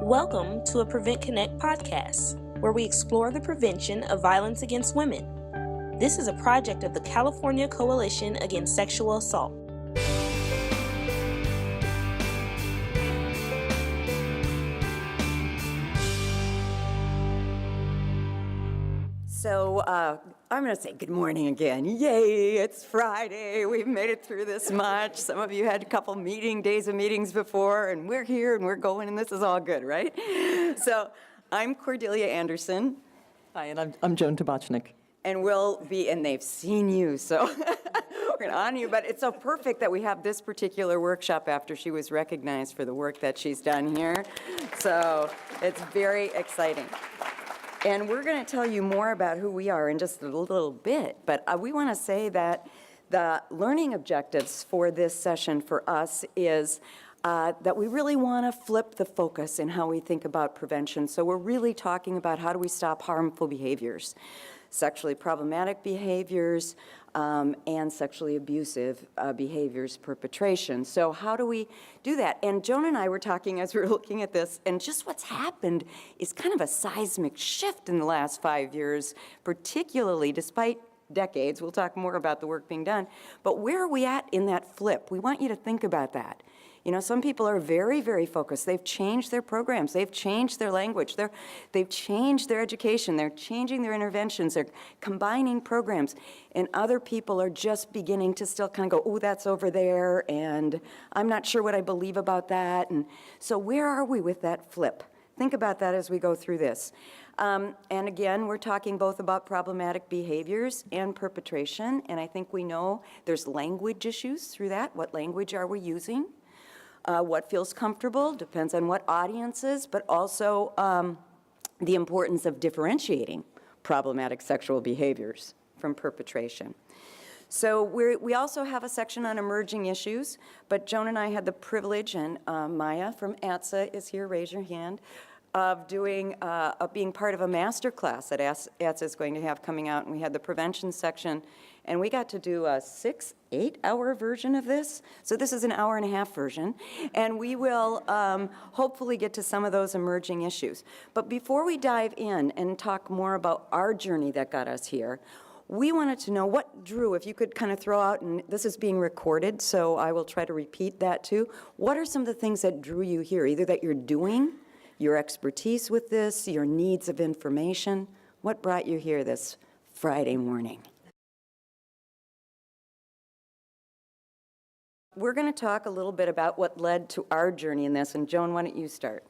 Welcome to a Prevent Connect podcast, where we explore the prevention of violence against women. This is a project of the California Coalition Against Sexual Assault. So I'm going to say good morning again. Yay, it's Friday. We've made it through this much. Some of you had a couple days of meetings before, and we're here and we're going, and this is all good, right? So I'm Cordelia Anderson. Hi, and I'm Joan Tabachnick. And and they've seen you, so we're going to honor you. But it's so perfect that we have this particular workshop after she was recognized for the work that she's done here. So it's very exciting. And we're going to tell you more about who we are in just a little bit, but we want to say that the learning objectives for this session for us is that we really want to flip the focus in how we think about prevention. So we're really talking about how do we stop harmful behaviors, sexually problematic behaviors, and sexually abusive behaviors, perpetration. So how do we do that? And Joan and I were talking as we were looking at this, and just what's happened is kind of a seismic shift in the last 5 years, particularly despite decades. We'll talk more about the work being done. But where are we at in that flip? We want you to think about that. You know, some people are very, very focused. They've changed their programs. They've changed their language. They've changed their education. They're changing their interventions. They're combining programs. And other people are just beginning to still kind of go, oh, that's over there, and I'm not sure what I believe about that. And so where are we with that flip? Think about that as we go through this. And again, we're talking both about problematic behaviors and perpetration. And I think we know there's language issues through that. What language are we using? What feels comfortable depends on what audiences, but also the importance of differentiating problematic sexual behaviors from perpetration. So we also have a section on emerging issues, but Joan and I had the privilege, and Maya from ATSA is here, raise your hand, of being part of a master class that ATSA is going to have coming out, and we had the prevention section, and we got to do a 8-hour version of this. So this is an hour-and-a-half version, and we will hopefully get to some of those emerging issues. But before we dive in and talk more about our journey that got us here, we wanted to know what drew, if you could kind of throw out, and this is being recorded, so I will try to repeat that too. What are some of the things that drew you here, either that you're doing, your expertise with this, your needs of information? What brought you here this Friday morning? We're going to talk a little bit about what led to our journey in this, and Joan, why don't you start?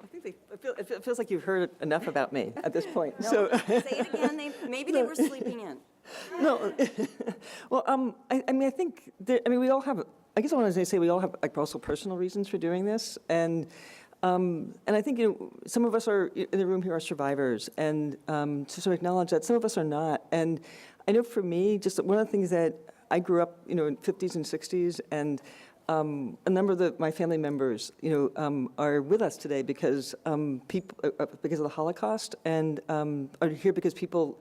I think it feels like you've heard enough about me at this point. No, so say it again. Maybe they were sleeping in. No, well, I think we all have. I guess I want to say we all have like also personal reasons for doing this, and I think some of us are in the room here are survivors, and to sort of acknowledge that some of us are not. And I know for me, just one of the things that I grew up, in 50s and 60s, and a number of my family members, are with us today because because of the Holocaust, and are here because people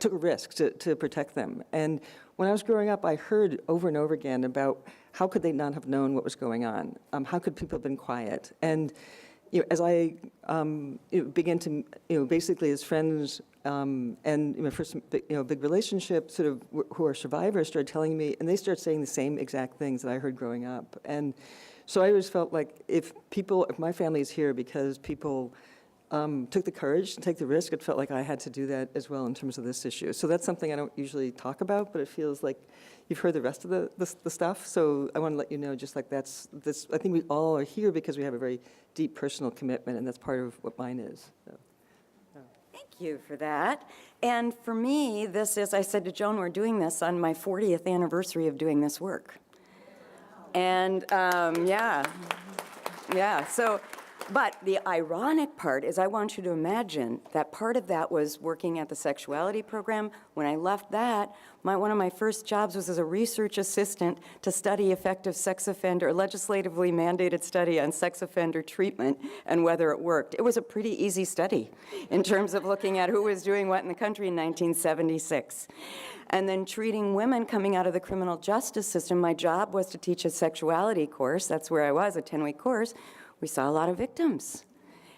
took a risk to protect them. And when I was growing up, I heard over and over again about how could they not have known what was going on? How could people have been quiet? And as I began to, basically as friends and my first, big relationship, sort of who are survivors, started telling me, and they started saying the same exact things that I heard growing up. And so I always felt like if my family is here because people took the courage to take the risk, it felt like I had to do that as well in terms of this issue. So that's something I don't usually talk about, but it feels like you've heard the rest of the stuff. So I want to let you know, just like I think we all are here because we have a very deep personal commitment, and that's part of what mine is. So. Thank you for that. And for me, this is, I said to Joan, we're doing this on my 40th anniversary of doing this work. And yeah. So, but the ironic part is I want you to imagine that part of that was working at the sexuality program. When I left that, one of my first jobs was as a research assistant to study effective legislatively mandated study on sex offender treatment and whether it worked. It was a pretty easy study in terms of looking at who was doing what in the country in 1976. And then treating women coming out of the criminal justice system. My job was to teach a sexuality course. That's where I was, a 10-week course. We saw a lot of victims.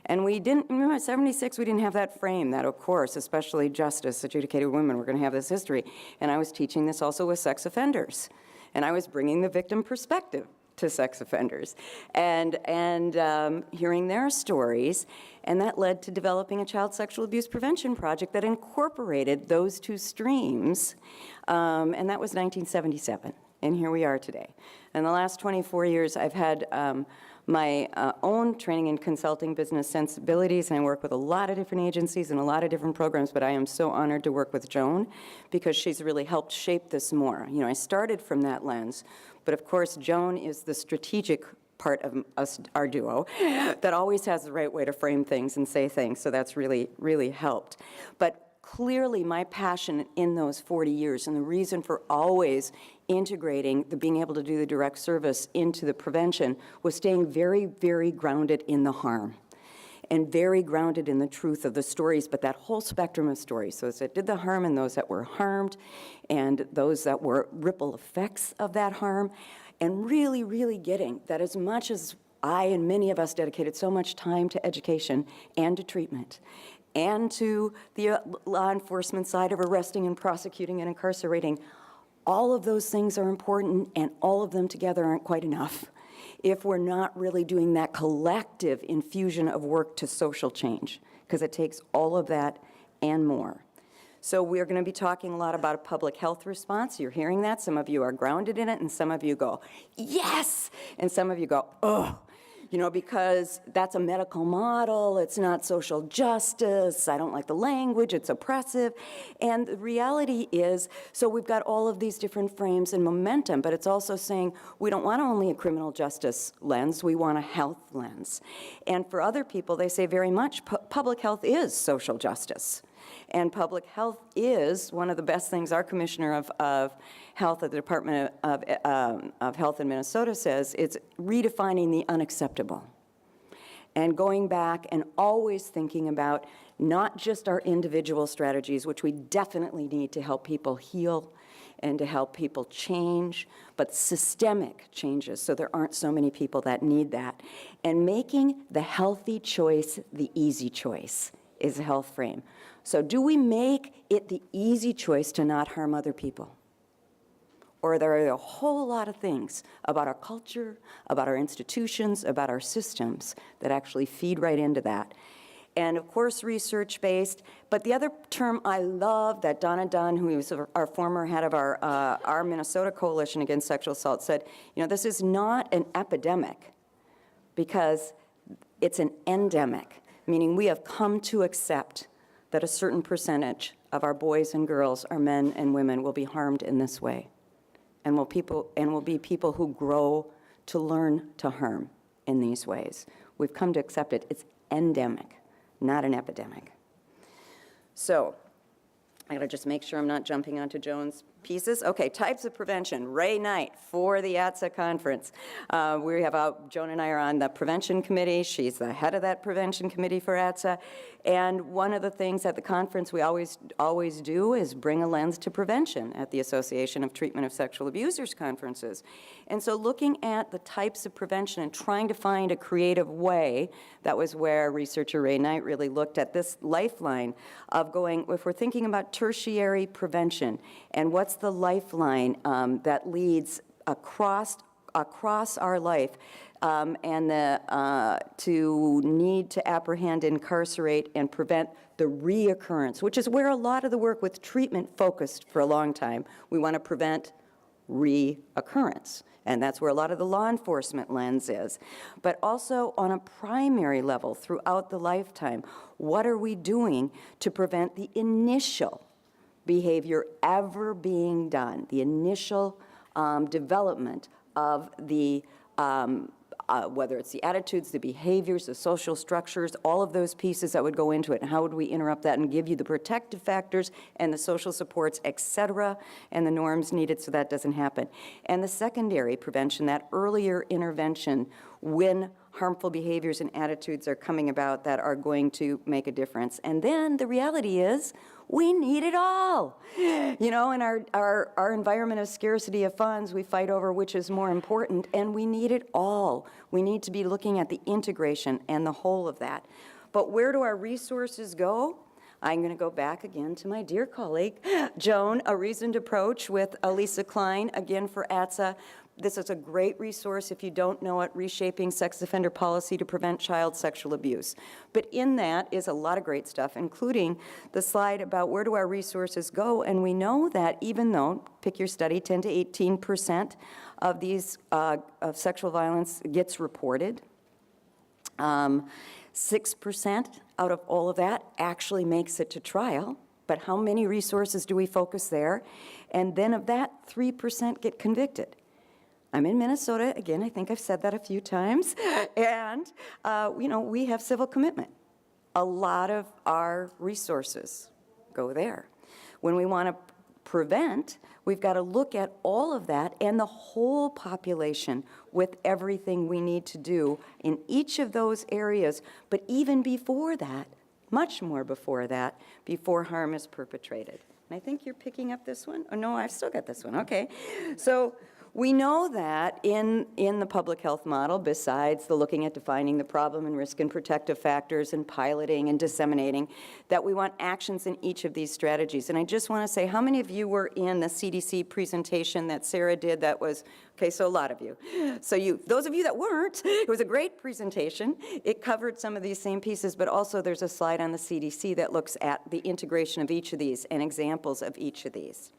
And we didn't, remember, 76, we didn't have that frame that, of course, especially justice, adjudicated women, were going to have this history. And I was teaching this also with sex offenders. And I was bringing the victim perspective to sex offenders and hearing their stories. And that led to developing a child sexual abuse prevention project that incorporated those two streams. And that was 1977. And here we are today. In the last 24 years, I've had my own training and consulting business, Sensibilities, and I work with a lot of different agencies and a lot of different programs, but I am so honored to work with Joan because she's really helped shape this more. You know, I started from that lens, but of course, Joan is the strategic part of us, our duo, that always has the right way to frame things and say things, so that's really, really helped. But clearly, my passion in those 40 years and the reason for always integrating the being able to do the direct service into the prevention was staying very, very grounded in the harm and very grounded in the truth of the stories, but that whole spectrum of stories, those that did the harm and those that were harmed and those that were ripple effects of that harm, and really, really getting that as much as I and many of us dedicated so much time to education and to treatment, and to the law enforcement side of arresting and prosecuting and incarcerating, all of those things are important, and all of them together aren't quite enough if we're not really doing that collective infusion of work to social change, because it takes all of that and more. So we're going to be talking a lot about a public health response. You're hearing that. Some of you are grounded in it, and some of you go, yes, and some of you go, ugh. You know, because that's a medical model, it's not social justice, I don't like the language, it's oppressive. And the reality is, so we've got all of these different frames and momentum, but it's also saying we don't want only a criminal justice lens, we want a health lens. And for other people, they say very much public health is social justice. And public health is one of the best things our Commissioner of Health at the Department of Health in Minnesota says. It's redefining the unacceptable and going back and always thinking about not just our individual strategies, which we definitely need to help people heal and to help people change, but systemic changes so there aren't so many people that need that. And making the healthy choice the easy choice is a health frame. So do we make it the easy choice to not harm other people? Or there are a whole lot of things about our culture, about our institutions, about our systems that actually feed right into that. And of course, research-based, but the other term I love that Donna Dunn, who was our former head of our Minnesota Coalition Against Sexual Assault, said, you know, this is not an epidemic because it's an endemic, meaning we have come to accept that a certain percentage of our boys and girls, our men and women, will be harmed in this way, and will be people who grow to learn to harm in these ways. We've come to accept it. It's endemic, not an epidemic. So I gotta just make sure I'm not jumping onto Joan's pieces. Okay, types of prevention. Ray Knight for the ATSA conference. We have Joan and I are on the prevention committee. She's the head of that prevention committee for ATSA. And one of the things at the conference we always do is bring a lens to prevention at the Association of Treatment of Sexual Abusers conferences. And so looking at the types of prevention and trying to find a creative way, that was where researcher Ray Knight really looked at this lifeline of going, if we're thinking about tertiary prevention, and what's the lifeline that leads across our life and to need to apprehend, incarcerate, and prevent the reoccurrence, which is where a lot of the work with treatment focused for a long time. We want to prevent reoccurrence, and that's where a lot of the law enforcement lens is. But also on a primary level throughout the lifetime, what are we doing to prevent the initial behavior ever being done, the initial development of the whether it's the attitudes, the behaviors, the social structures, all of those pieces that would go into it, and how would we interrupt that and give you the protective factors and the social supports, et cetera, and the norms needed so that doesn't happen. And the secondary prevention, that earlier intervention when harmful behaviors and attitudes are coming about that are going to make a difference. And then the reality is, we need it all. You know, in our environment of scarcity of funds, we fight over which is more important, and we need it all. We need to be looking at the integration and the whole of that. But where do our resources go? I'm going to go back again to my dear colleague, Joan, A Reasoned Approach with Elisa Klein, again for ATSA. This is a great resource if you don't know it, Reshaping Sex Offender Policy to Prevent Child Sexual Abuse. But in that is a lot of great stuff, including the slide about where do our resources go. And we know that even though, pick your study, 10 to 18% of these of sexual violence gets reported, 6% out of all of that actually makes it to trial, but how many resources do we focus there? And then of that, 3% get convicted. I'm in Minnesota, again, I think I've said that a few times, and we have civil commitment. A lot of our resources go there. When we want to prevent, we've got to look at all of that and the whole population with everything we need to do in each of those areas. But even before that, much more before that, before harm is perpetrated. And I think you're picking up this one. Oh, no, I've still got this one. Okay. So we know that in the public health model, besides the looking at defining the problem and risk and protective factors and piloting and disseminating, that we want actions in each of these strategies. And I just want to say, how many of you were in the CDC presentation that Sarah did that was, okay, so a lot of you. So those of you that weren't, it was a great presentation. It covered some of these same pieces, but also there's a slide on the CDC that looks at the integration of each of these and examples of each of these.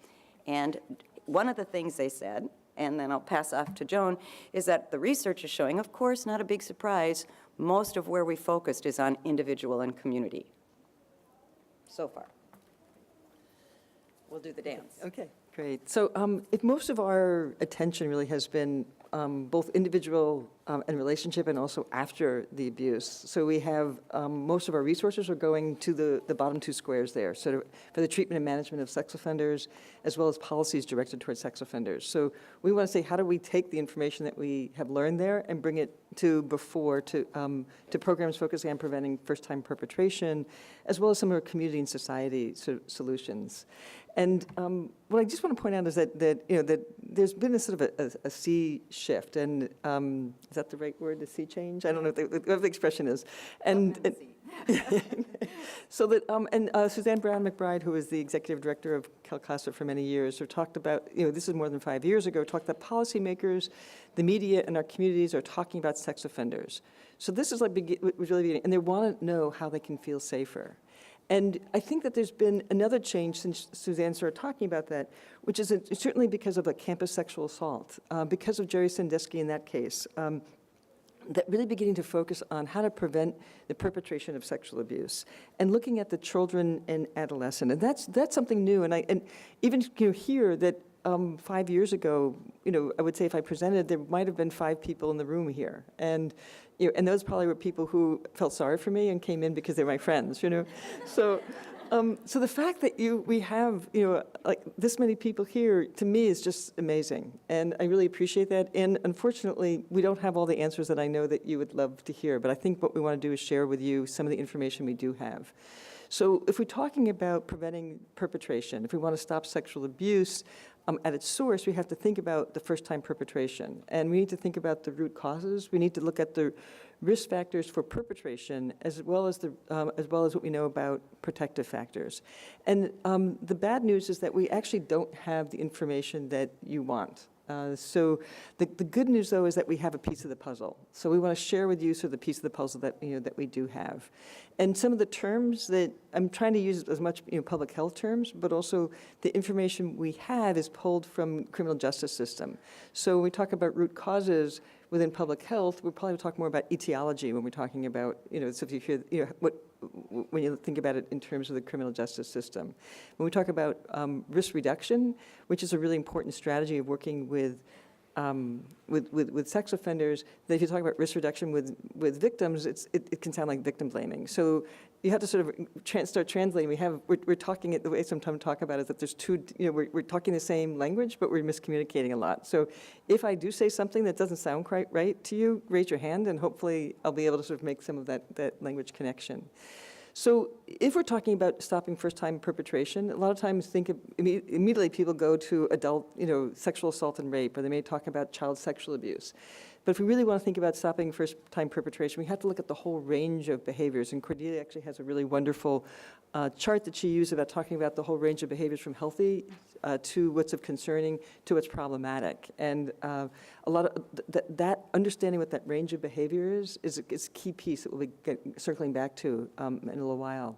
And one of the things they said, and then I'll pass off to Joan, is that the research is showing, of course, not a big surprise, most of where we focused is on individual and community. So far. We'll do the dance. Okay, great. So if most of our attention really has been both individual and relationship and also after the abuse. So we have most of our resources are going to the bottom two squares there, so for the treatment and management of sex offenders, as well as policies directed towards sex offenders. So we want to say, how do we take the information that we have learned there and bring it to programs focusing on preventing first-time perpetration, as well as some of our community and society solutions. And what I just want to point out is that there's been a sort of a sea shift, and is that the right word, the sea change? I don't know what the expression is. And so that Suzanne Brown McBride, who was the executive director of CalCASA for many years, have talked about, this is more than 5 years ago, talked that policymakers, the media, and our communities are talking about sex offenders. So this is like was really beginning, and they want to know how they can feel safer. And I think that there's been another change since Suzanne started talking about that, which is certainly because of campus sexual assault, because of Jerry Sandusky in that case, that really beginning to focus on how to prevent the perpetration of sexual abuse and looking at the children and adolescent. And that's something new. And even here that 5 years ago, I would say if I presented, there might have been 5 people in the room here. And those probably were people who felt sorry for me and came in because they're my friends, So, so the fact that we have, like this many people here, to me is just amazing. And I really appreciate that. And unfortunately, we don't have all the answers that I know that you would love to hear. But I think what we want to do is share with you some of the information we do have. So if we're talking about preventing perpetration, if we want to stop sexual abuse, at its source, we have to think about the first-time perpetration. And we need to think about the root causes. We need to look at the risk factors for perpetration, as well as what we know about protective factors. And the bad news is that we actually don't have the information that you want. So the good news, though, is that we have a piece of the puzzle. So we want to share with you sort of the piece of the puzzle that that we do have. And some of the terms that I'm trying to use as much public health terms, but also the information we have is pulled from criminal justice system. So when we talk about root causes within public health, we'll probably talk more about etiology when we're talking about so if you hear when you think about it in terms of the criminal justice system. When we talk about risk reduction, which is a really important strategy of working with sex offenders, that if you talk about risk reduction with victims, it can sound like victim blaming. So you have to sort of start translating. We're talking it the way sometimes talk about it, that there's two, we're talking the same language, but we're miscommunicating a lot. So if I do say something that doesn't sound quite right to you, raise your hand, and hopefully I'll be able to sort of make some of that language connection. So if we're talking about stopping first-time perpetration, a lot of times immediately people go to adult, sexual assault and rape, or they may talk about child sexual abuse. But if we really want to think about stopping first-time perpetration, we have to look at the whole range of behaviors. And Cordelia actually has a really wonderful chart that she used about talking about the whole range of behaviors from healthy to what's of concerning to what's problematic. And a lot of that understanding what that range of behavior is a key piece that we'll be circling back to in a little while.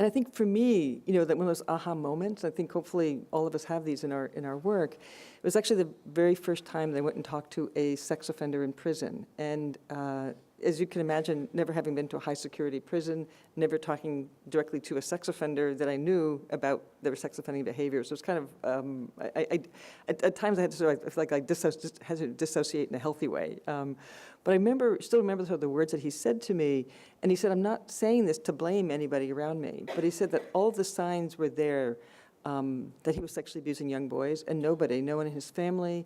And I think for me, that one of those aha moments, I think hopefully all of us have these in our work, it was actually the very first time that I went and talked to a sex offender in prison. And as you can imagine, never having been to a high security prison, never talking directly to a sex offender that I knew about their sex offending behaviors. So it was kind of, at times I had to sort of, I feel like I had to dissociate in a healthy way. But I still remember sort of the words that he said to me, and he said, I'm not saying this to blame anybody around me, but he said that all the signs were there that he was sexually abusing young boys, and no one in his family,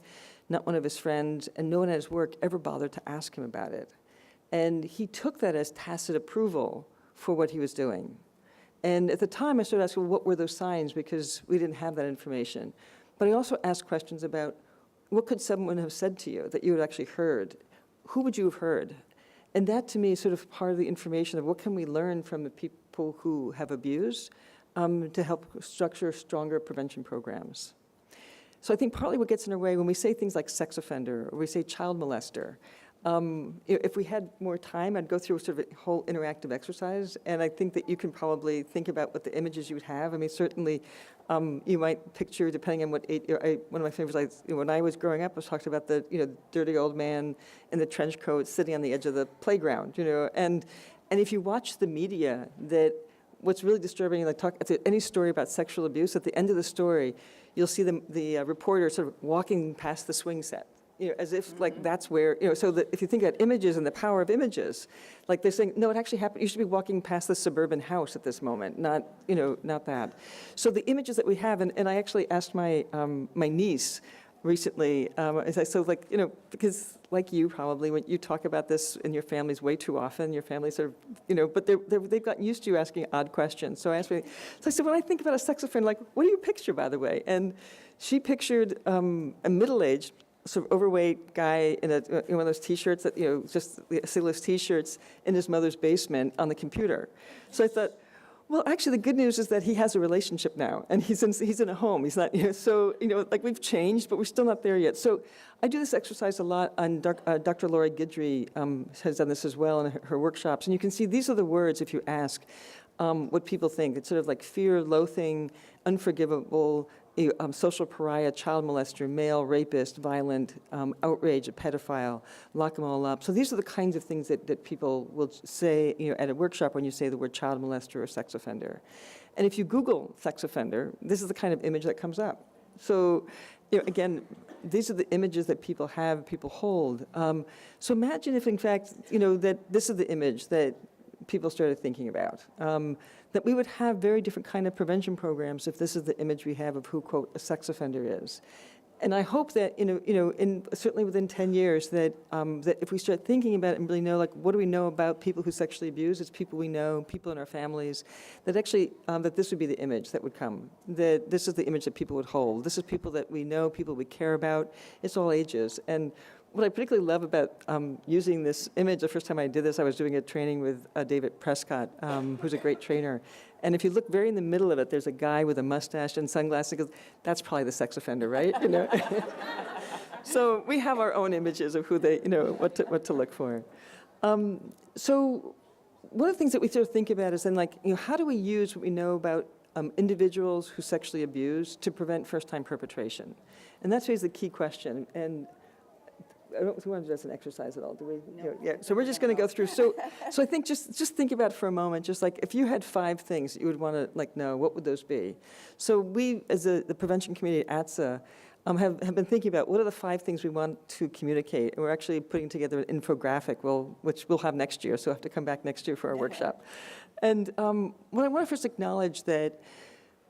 not one of his friends, and no one at his work ever bothered to ask him about it. And he took that as tacit approval for what he was doing. And at the time, I started asking, well, what were those signs? Because we didn't have that information. But I also asked questions about, what could someone have said to you that you had actually heard? Who would you have heard? And that, to me, is sort of part of the information of what can we learn from the people who have abused to help structure stronger prevention programs. So I think partly what gets in our way when we say things like sex offender or we say child molester, if we had more time, I'd go through sort of a whole interactive exercise, and I think that you can probably think about what the images you would have. I mean, certainly you might picture, depending on what age, one of my favorites, when I was growing up, I was talking about the dirty old man in the trench coat sitting on the edge of the playground, and if you watch the media, that what's really disturbing, like any story about sexual abuse, at the end of the story, you'll see the reporter sort of walking past the swing set. As if like that's where, so that if you think about images and the power of images, like they're saying, no, it actually happened, you should be walking past the suburban house at this moment, not that. So the images that we have, and I actually asked my niece recently, because like you probably, when you talk about this in your families way too often, your families are, but they've gotten used to you asking odd questions. So I said, when I think about a sex offender, like, what do you picture, by the way? And she pictured a middle-aged, sort of overweight guy in one of those T-shirts that, just sleeveless T-shirts in his mother's basement on the computer. So I thought, well, actually, the good news is that he has a relationship now, and he's in a home. He's not, so, like we've changed, but we're still not there yet. So I do this exercise a lot, and Dr. Laurie Guidry has done this as well in her workshops. And you can see these are the words, if you ask, what people think. It's sort of like fear, loathing, unforgivable, social pariah, child molester, male rapist, violent, outrage, a pedophile, lock them all up. So these are the kinds of things that people will say at a workshop when you say the word child molester or sex offender. And if you Google sex offender, this is the kind of image that comes up. So again, these are the images that people have, people hold. So imagine if, in fact, that this is the image that people started thinking about. That we would have very different kind of prevention programs if this is the image we have of who, quote, a sex offender is. And I hope that, certainly within 10 years, that if we start thinking about it and really know, like, what do we know about people who sexually abuse? It's people we know, people in our families, that actually, that this would be the image that would come. That this is the image that people would hold. This is people that we know, people we care about. It's all ages. And what I particularly love about using this image, the first time I did this, I was doing a training with David Prescott, who's a great trainer. And if you look very in the middle of it, there's a guy with a mustache and sunglasses. He goes, that's probably the sex offender, right? So we have our own images of who they, what to look for. So one of the things that we sort of think about is then, like, how do we use what we know about individuals who sexually abuse to prevent first-time perpetration? And that's always the key question. And I don't know if we want to do this as an exercise at all, do we? No. Yeah, so we're just going to go through. So I think just think about for a moment, just like if you had 5 things that you would want to know, what would those be? So we, as the prevention community at ATSA, have been thinking about what are the 5 things we want to communicate. And we're actually putting together an infographic, which we'll have next year, so we'll have to come back next year for our workshop. And what I want to first acknowledge that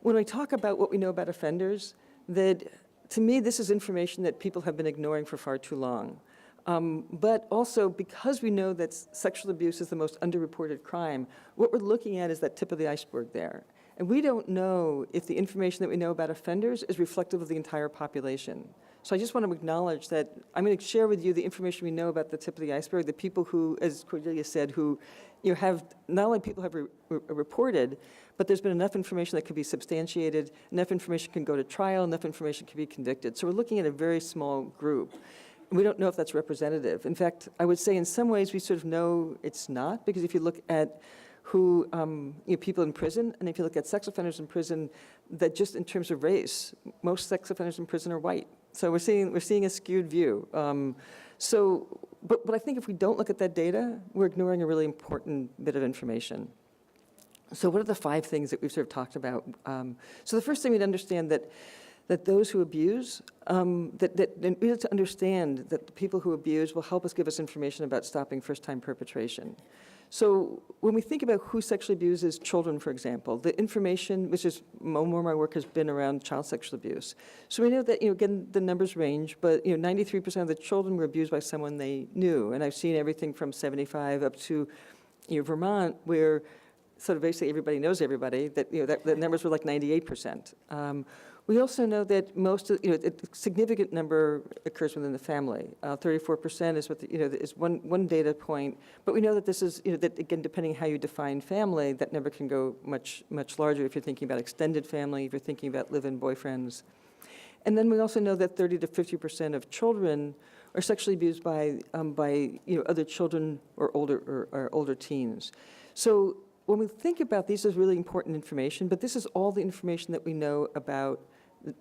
when we talk about what we know about offenders, that to me, this is information that people have been ignoring for far too long. But also, because we know that sexual abuse is the most underreported crime, what we're looking at is that tip of the iceberg there. And we don't know if the information that we know about offenders is reflective of the entire population. So I just want to acknowledge that I'm going to share with you the information we know about the tip of the iceberg, the people who, as Cordelia said, who have, not only people have reported, but there's been enough information that could be substantiated, enough information can go to trial, enough information can be convicted. So we're looking at a very small group. And we don't know if that's representative. In fact, I would say in some ways we sort of know it's not, because if you look at who, people in prison, and if you look at sex offenders in prison, that just in terms of race, most sex offenders in prison are white. So we're seeing a skewed view. But I think if we don't look at that data, we're ignoring a really important bit of information. So what are the 5 things that we've sort of talked about? So the first thing we'd understand that those who abuse, that we have to understand that the people who abuse will help us give us information about stopping first-time perpetration. So when we think about who sexually abuses children, for example, the information, which is more of my work has been around child sexual abuse. So we know that, again, the numbers range, but 93% of the children were abused by someone they knew. And I've seen everything from 75 up to Vermont, where sort of basically everybody knows everybody, that, the numbers were like 98%. We also know that most of, a significant number occurs within the family. 34% is what is one data point. But we know that this is, that again, depending how you define family, that number can go much larger if you're thinking about extended family, if you're thinking about live-in boyfriends. And then we also know that 30 to 50% of children are sexually abused by other children or older teens. So when we think about these is really important information, but this is all the information that we know about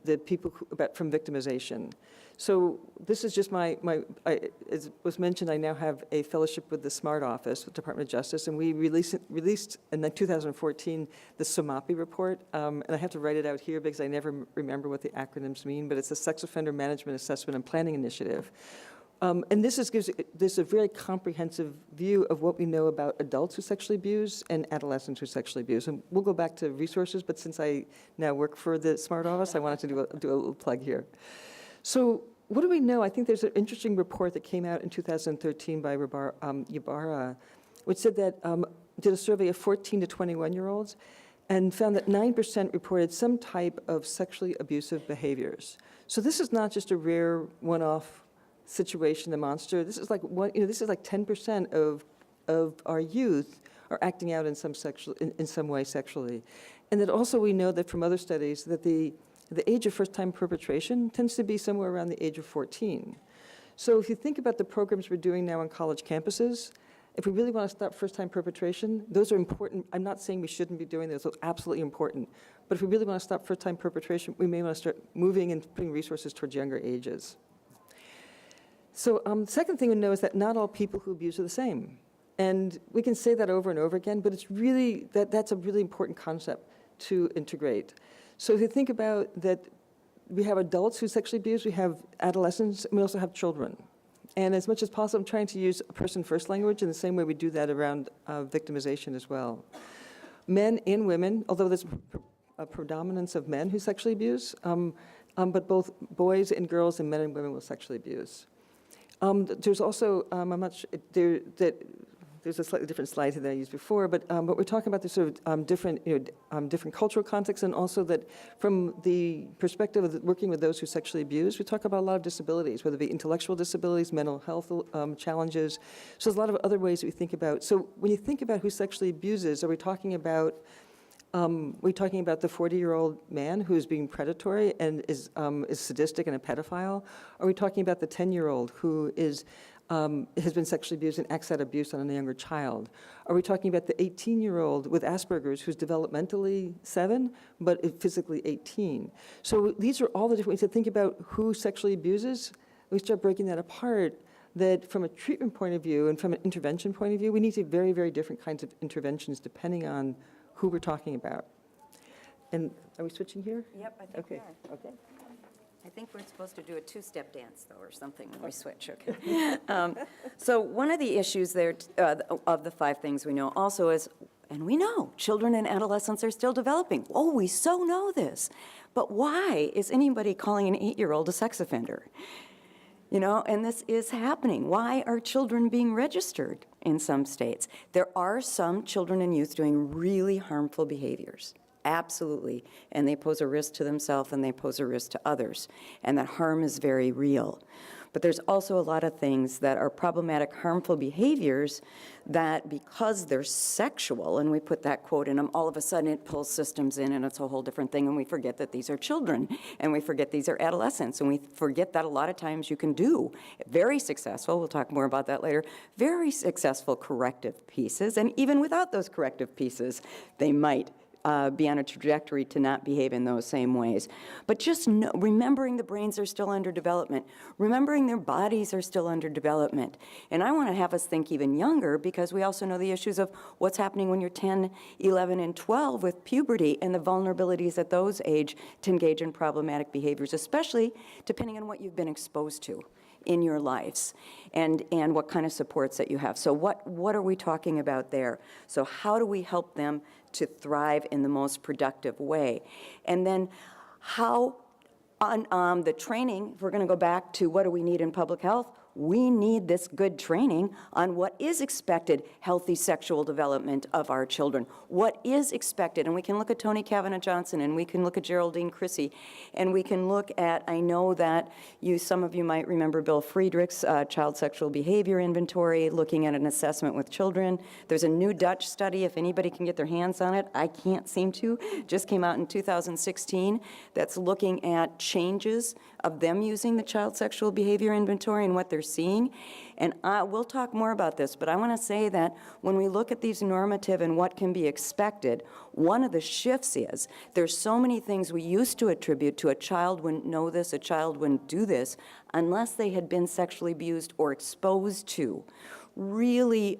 the people from victimization. So this is just as was mentioned, I now have a fellowship with the SMART office, with the Department of Justice, and we released in 2014 the SOMAPI report, and I have to write it out here because I never remember what the acronyms mean, but it's the Sex Offender Management Assessment and Planning Initiative. And this gives this a very comprehensive view of what we know about adults who sexually abuse and adolescents who sexually abuse. And we'll go back to resources, but since I now work for the SMART office, I wanted to do a little plug here. So what do we know? I think there's an interesting report that came out in 2013 by Ybarra, which said that, did a survey of 14 to 21-year-olds and found that 9% reported some type of sexually abusive behaviors. So this is not just a rare one-off situation, the monster. This is like this is like 10% of our youth are acting out in some way sexually, and that also we know that from other studies that the age of first-time perpetration tends to be somewhere around the age of 14. So if you think about the programs we're doing now on college campuses, if we really want to stop first-time perpetration, those are important. I'm not saying we shouldn't be doing those; those are absolutely important. But if we really want to stop first-time perpetration, we may want to start moving and putting resources towards younger ages. So second thing we know is that not all people who abuse are the same. And we can say that over and over again, but it's really, that's a really important concept to integrate. So if you think about that, we have adults who sexually abuse, we have adolescents, and we also have children. And as much as possible, I'm trying to use a person-first language in the same way we do that around victimization as well. Men and women, although there's a predominance of men who sexually abuse, but both boys and girls and men and women will sexually abuse. There's also, there's a slightly different slide than I used before, but we're talking about the sort of different cultural contexts, and also that from the perspective of working with those who sexually abuse, we talk about a lot of disabilities, whether it be intellectual disabilities, mental health challenges. So there's a lot of other ways that we think about. So when you think about who sexually abuses, are we talking about the 40-year-old man who is being predatory and is sadistic and a pedophile? Are we talking about the 10-year-old who has been sexually abused and acts out abuse on a younger child? Are we talking about the 18-year-old with Asperger's who's developmentally 7 but is physically 18? So these are all the different ways to think about who sexually abuses. We start breaking that apart, that from a treatment point of view and from an intervention point of view, we need to very, very different kinds of interventions depending on who we're talking about. And are we switching here? Yep, I think we are. Okay. I think we're supposed to do a two-step dance, though, or something when we switch, okay? So one of the issues there of the 5 things we know also is, and we know, children and adolescents are still developing. Oh, we so know this. But why is anybody calling an 8-year-old a sex offender? And this is happening. Why are children being registered in some states? There are some children and youth doing really harmful behaviors. absolutely. And they pose a risk to themselves and they pose a risk to others. And that harm is very real. But there's also a lot of things that are problematic, harmful behaviors that because they're sexual, and we put that quote in them, all of a sudden it pulls systems in and it's a whole different thing, and we forget that these are children, and we forget these are adolescents, and we forget that a lot of times you can do very successful, we'll talk more about that later, very successful corrective pieces, and even without those corrective pieces, they might be on a trajectory to not behave in those same ways. But just remembering the brains are still under development, remembering their bodies are still under development. And I want to have us think even younger, because we also know the issues of what's happening when you're 10, 11, and 12 with puberty and the vulnerabilities at those age to engage in problematic behaviors, especially depending on what you've been exposed to in your lives and what kind of supports that you have. So what are we talking about there? So how do we help them to thrive in the most productive way? And then how on the training, if we're going to go back to what do we need in public health, we need this good training on what is expected healthy sexual development of our children. What is expected? And we can look at Tony Kavanaugh Johnson, and we can look at Geraldine Chrissy, and we can look at, I know that some of you might remember Bill Friedrich's child sexual behavior inventory, looking at an assessment with children. There's a new Dutch study, if anybody can get their hands on it. I can't seem to. Just came out in 2016. That's looking at changes of them using the child sexual behavior inventory and what they're seeing. And we'll talk more about this, but I want to say that when we look at these normative and what can be expected, one of the shifts is there's so many things we used to attribute to a child wouldn't know this, a child wouldn't do this, unless they had been sexually abused or exposed to really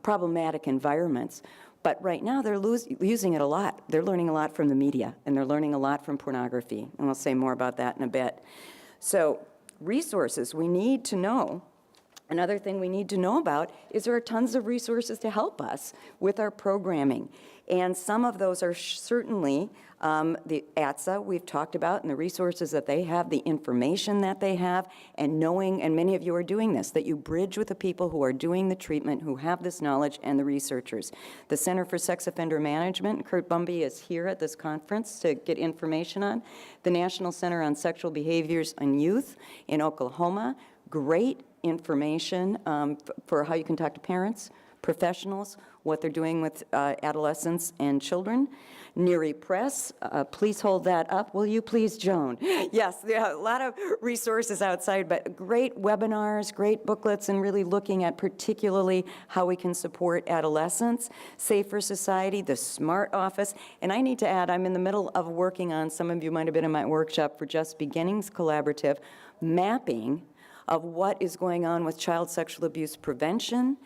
problematic environments. But right now, they're using it a lot. They're learning a lot from the media, and they're learning a lot from pornography. And we'll say more about that in a bit. So resources we need to know. Another thing we need to know about is there are tons of resources to help us with our programming. And some of those are certainly the ATSA we've talked about and the resources that they have, the information that they have, and knowing, and many of you are doing this, that you bridge with the people who are doing the treatment, who have this knowledge, and the researchers. The Center for Sex Offender Management, Kurt Bumby is here at this conference to get information on. The National Center on Sexual Behaviors in Youth in Oklahoma, great information for how you can talk to parents, professionals, what they're doing with adolescents and children. NERI Press, please hold that up, will you please, Joan? Yes, there are a lot of resources outside, but great webinars, great booklets, and really looking at particularly how we can support adolescents. Safer Society, the SMART Office, and I need to add, I'm in the middle of working on, some of you might have been in my workshop for Just Beginnings Collaborative, mapping of what is going on with child sexual abuse prevention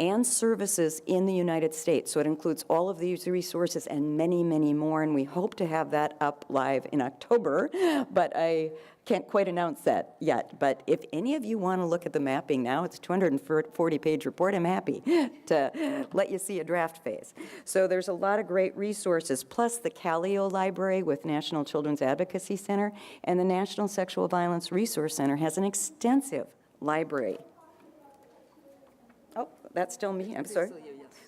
and services in the United States. So it includes all of these resources and many, many more, and we hope to have that up live in October, but I can't quite announce that yet. But if any of you want to look at the mapping now, it's a 240-page report. I'm happy to let you see a draft phase. So there's a lot of great resources, plus the Calio Library with National Children's Advocacy Center, and the National Sexual Violence Resource Center has an extensive library. Oh, that's still me, I'm sorry.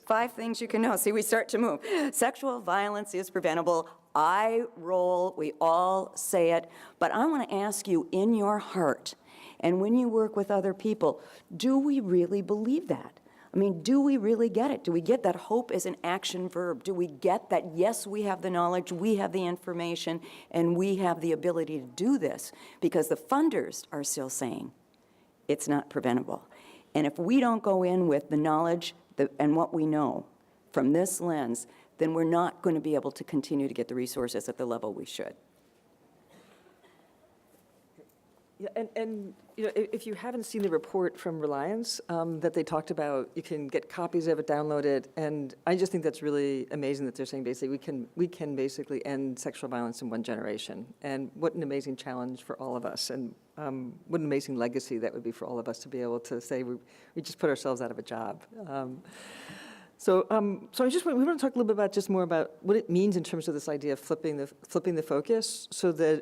5 things you can know. See, we start to move. Sexual violence is preventable. I roll, we all say it, but I want to ask you in your heart, and when you work with other people, do we really believe that? I mean, do we really get it? Do we get that hope is an action verb? Do we get that, yes, we have the knowledge, we have the information, and we have the ability to do this? Because the funders are still saying it's not preventable. And if we don't go in with the knowledge and what we know from this lens, then we're not going to be able to continue to get the resources at the level we should. Yeah, and you know, if you haven't seen the report from Reliance that they talked about, you can get copies of it, download it, and I just think that's really amazing that they're saying basically we can basically end sexual violence in one generation, and what an amazing challenge for all of us, and what an amazing legacy that would be for all of us to be able to say we just put ourselves out of a job. So, we want to talk a little bit about just more about what it means in terms of this idea of flipping the focus,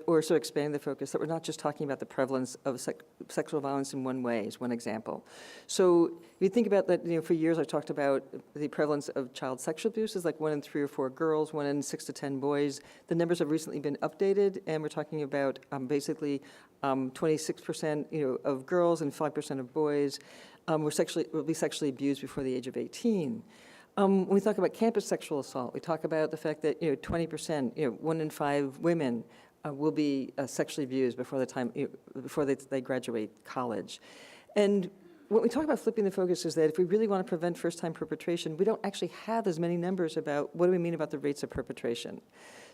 or expanding the focus, that we're not just talking about the prevalence of sexual violence in one way, is one example. So, if you think about that, for years I talked about the prevalence of child sexual abuse is like 1 in 3 or 4 girls, 1 in 6 to 10 boys. The numbers have recently been updated, and we're talking about basically 26% of girls and 5% of boys will be sexually abused before the age of 18. When we talk about campus sexual assault, we talk about the fact that 20%, 1 in 5 women will be sexually abused before they graduate college. And when we talk about flipping the focus is that if we really want to prevent first-time perpetration, we don't actually have as many numbers about what do we mean about the rates of perpetration.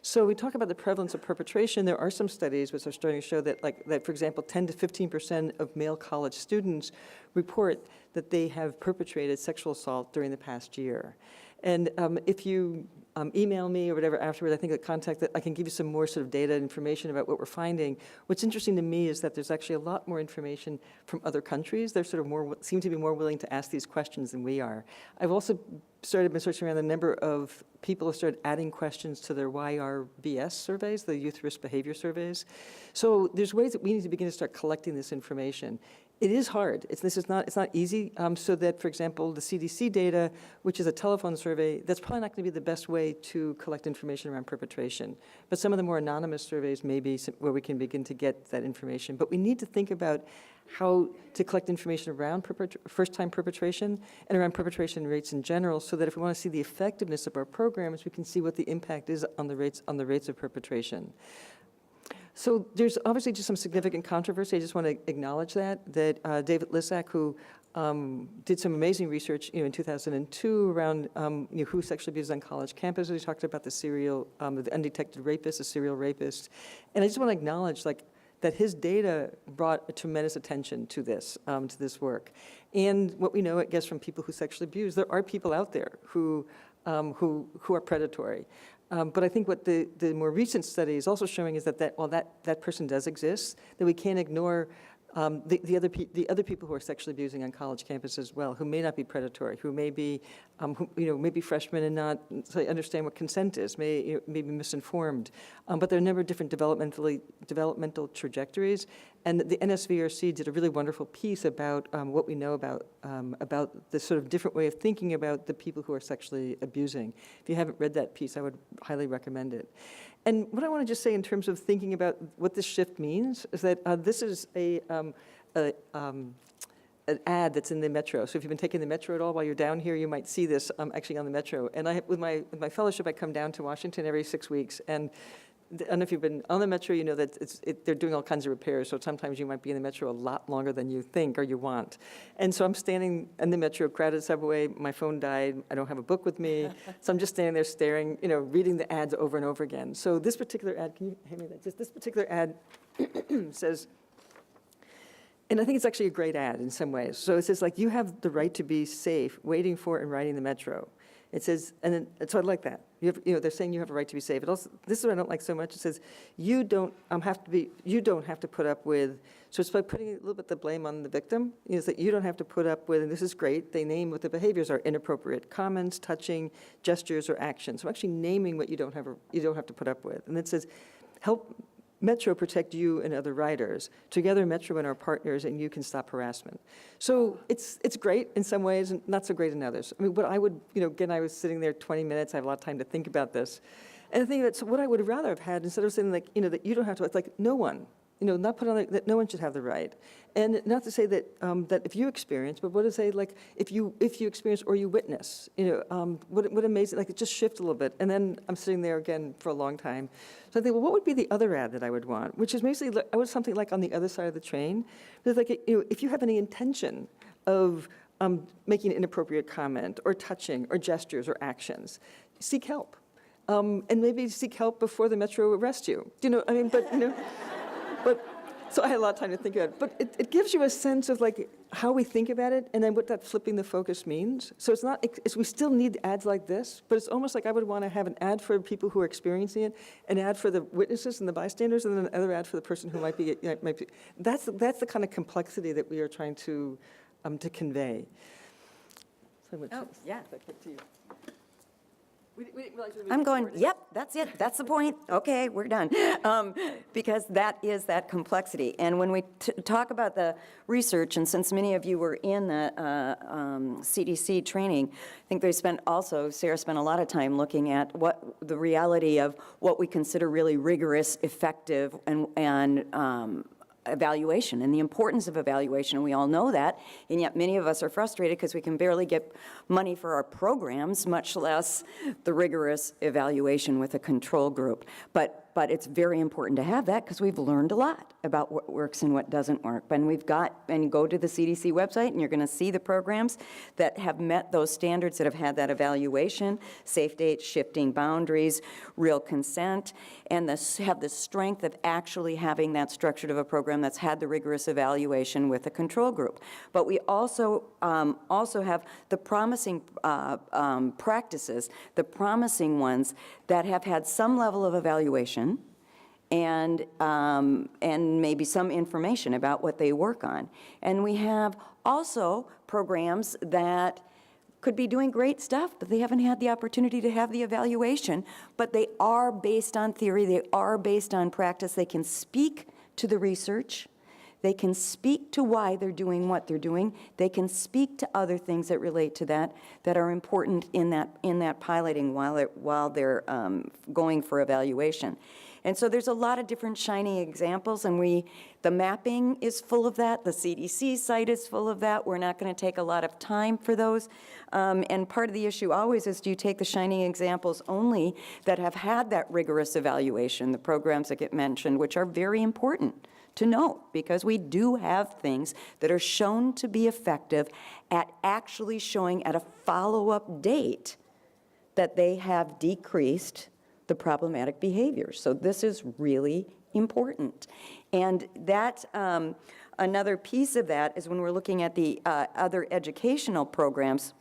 So we talk about the prevalence of perpetration. There are some studies which are starting to show that, for example, 10 to 15% of male college students report that they have perpetrated sexual assault during the past year. And if you email me or whatever afterward, I think the contact that I can give you some more sort of data and information about what we're finding. What's interesting to me is that there's actually a lot more information from other countries. They're sort of seem to be more willing to ask these questions than we are. I've also been searching around the number of people who started adding questions to their YRBS surveys, the Youth Risk Behavior Surveys. So there's ways that we need to begin to start collecting this information. It is hard. It's not easy. So that, for example, the CDC data, which is a telephone survey, that's probably not going to be the best way to collect information around perpetration. But some of the more anonymous surveys may be where we can begin to get that information. But we need to think about how to collect information around first-time perpetration and around perpetration rates in general, so that if we want to see the effectiveness of our programs, we can see what the impact is on the rates of perpetration. So there's obviously just some significant controversy. I just want to acknowledge that David Lissack, who did some amazing research in 2002 around who sexually abused on college campuses. He talked about the undetected rapist, a serial rapist. And I just want to acknowledge that his data brought a tremendous attention to this work. And what we know, I guess, from people who sexually abuse, there are people out there who are predatory. But I think what the more recent study is also showing is that person does exist, that we can't ignore the other people who are sexually abusing on college campuses as well, who may not be predatory, who may be maybe freshmen and not understand what consent is, may be misinformed. But there are a number of different developmental trajectories, and the NSVRC did a really wonderful piece about what we know about the sort of different way of thinking about the people who are sexually abusing. If you haven't read that piece, I would highly recommend it. And what I want to just say in terms of thinking about what this shift means is that this is an ad that's in the Metro. So if you've been taking the Metro at all while you're down here, you might see this actually on the Metro. And with my fellowship, I come down to Washington every 6 weeks. And I don't know if you've been on the Metro, you know that they're doing all kinds of repairs, so sometimes you might be in the Metro a lot longer than you think or you want. And so I'm standing in the Metro, crowded subway, my phone died, I don't have a book with me, so I'm just standing there staring, reading the ads over and over again. So this particular ad, can you hand me that? Just this particular ad says, and I think it's actually a great ad in some ways. So it says, you have the right to be safe, waiting for and riding the Metro. It says, so I like that. They're saying you have a right to be safe. It also, this is what I don't like so much. It says, you don't have to put up with, so it's by putting a little bit the blame on the victim, is that you don't have to put up with, and this is great, they name what the behaviors are: inappropriate comments, touching, gestures, or actions. So actually naming what you don't have to put up with. And it says, help Metro protect you and other riders. Together, Metro and our partners, and you can stop harassment. So it's great in some ways and not so great in others. I mean, what I would, again, I was sitting there 20 minutes, I have a lot of time to think about this. And I think that's what I would rather have had, instead of saying that you don't have to, it's like no one, not put on that no one should have the right. And not to say that that if you experience, but what to say if you experience or you witness, what amazing, it just shift a little bit. And then I'm sitting there again for a long time. So I think, well, what would be the other ad that I would want? Which is basically, I would something like on the other side of the train. It's if you have any intention of making an inappropriate comment or touching or gestures or actions, seek help. And maybe seek help before the Metro arrests you. But so I had a lot of time to think about it. But it gives you a sense of how we think about it, and then what that flipping the focus means. So we still need ads like this, but it's almost like I would want to have an ad for people who are experiencing it, an ad for the witnesses and the bystanders, and then another ad for the person who might be. That's the kind of complexity that we are trying to convey. So I'm gonna yeah. that back to you. We didn't realize we were I'm going, recording. yep, that's it, that's the point, okay, we're done. Because that is that complexity. And when we talk about the research, and since many of you were in the CDC training, I think Sarah spent a lot of time looking at what the reality of what we consider really rigorous, effective, and evaluation and the importance of evaluation, and we all know that, and yet many of us are frustrated because we can barely get money for our programs, much less the rigorous evaluation with a control group. But it's very important to have that because we've learned a lot about what works and what doesn't work. And you go to the CDC website and you're going to see the programs that have met those standards, that have had that evaluation, safe dates, shifting boundaries, real consent, and have the strength of actually having that structured of a program that's had the rigorous evaluation with a control group. But we also have the promising practices, the promising ones that have had some level of evaluation and maybe some information about what they work on. And we have also programs that could be doing great stuff, but they haven't had the opportunity to have the evaluation, but they are based on theory, they are based on practice, they can speak to the research, they can speak to why they're doing what they're doing, they can speak to other things that relate to that are important in that piloting while they're going for evaluation. And so there's a lot of different shining examples, and the mapping is full of that. The CDC site is full of that. We're not going to take a lot of time for those. And part of the issue always is, do you take the shining examples only that have had that rigorous evaluation, the programs that get mentioned, which are very important to note, because we do have things that are shown to be effective at actually showing at a follow-up date that they have decreased the problematic behaviors. So this is really important. And that, another piece of that is when we're looking at the other educational programs,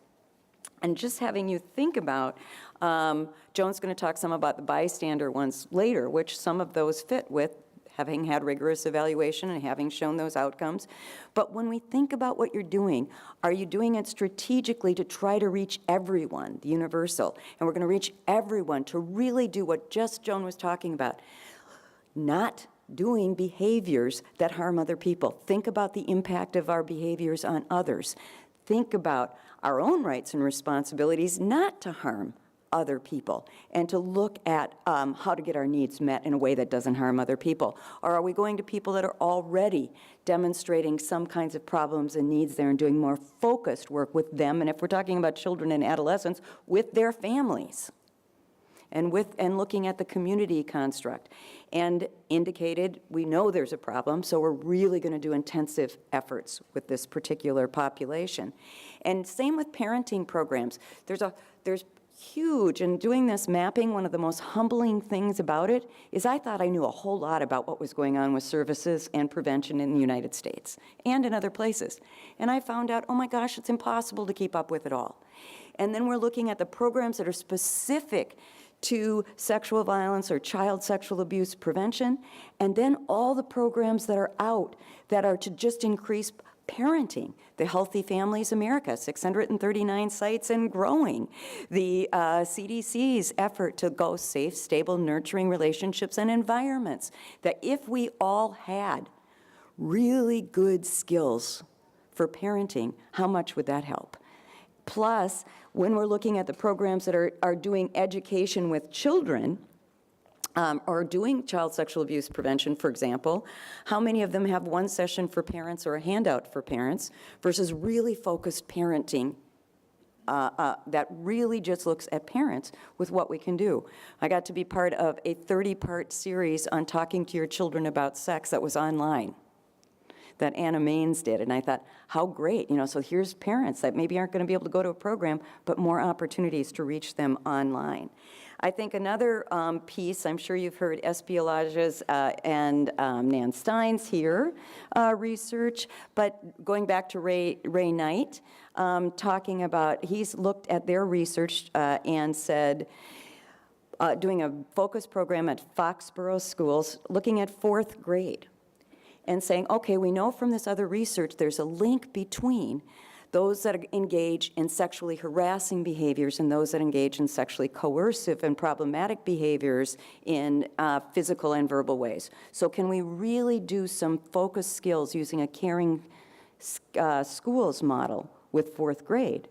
and just having you think about, Joan's going to talk some about the bystander ones later, which some of those fit with having had rigorous evaluation and having shown those outcomes. But when we think about what you're doing, are you doing it strategically to try to reach everyone, the universal? And we're going to reach everyone to really do what just Joan was talking about, not doing behaviors that harm other people. Think about the impact of our behaviors on others. Think about our own rights and responsibilities not to harm other people, and to look at how to get our needs met in a way that doesn't harm other people. Or are we going to people that are already demonstrating some kinds of problems and needs there and doing more focused work with them, and if we're talking about children and adolescents, with their families, and looking at the community construct. And indicated, we know there's a problem, so we're really going to do intensive efforts with this particular population. And same with parenting programs. There's huge, and doing this mapping, one of the most humbling things about it is I thought I knew a whole lot about what was going on with services and prevention in the United States and in other places. And I found out, oh my gosh, it's impossible to keep up with it all. And then we're looking at the programs that are specific to sexual violence or child sexual abuse prevention, and then all the programs that are out that are to just increase parenting. The Healthy Families America, 639 sites and growing. The CDC's effort to go safe, stable, nurturing relationships and environments. That if we all had really good skills for parenting, how much would that help? Plus, when we're looking at the programs that are doing education with children, or doing child sexual abuse prevention, for example, how many of them have one session for parents or a handout for parents versus really focused parenting that really just looks at parents with what we can do. I got to be part of a 30-part series on talking to your children about sex that was online, that Anna Maines did, and I thought, how great, so here's parents that maybe aren't going to be able to go to a program, but more opportunities to reach them online. I think another piece, I'm sure you've heard Espiolage's and Nan Stein's here research, but going back to Ray Knight, talking about, he's looked at their research and said, doing a focus program at Foxborough schools, looking at 4th grade, and saying, okay, we know from this other research there's a link between those that engage in sexually harassing behaviors and those that engage in sexually coercive and problematic behaviors in physical and verbal ways. So can we really do some focused skills using a caring schools model with fourth grade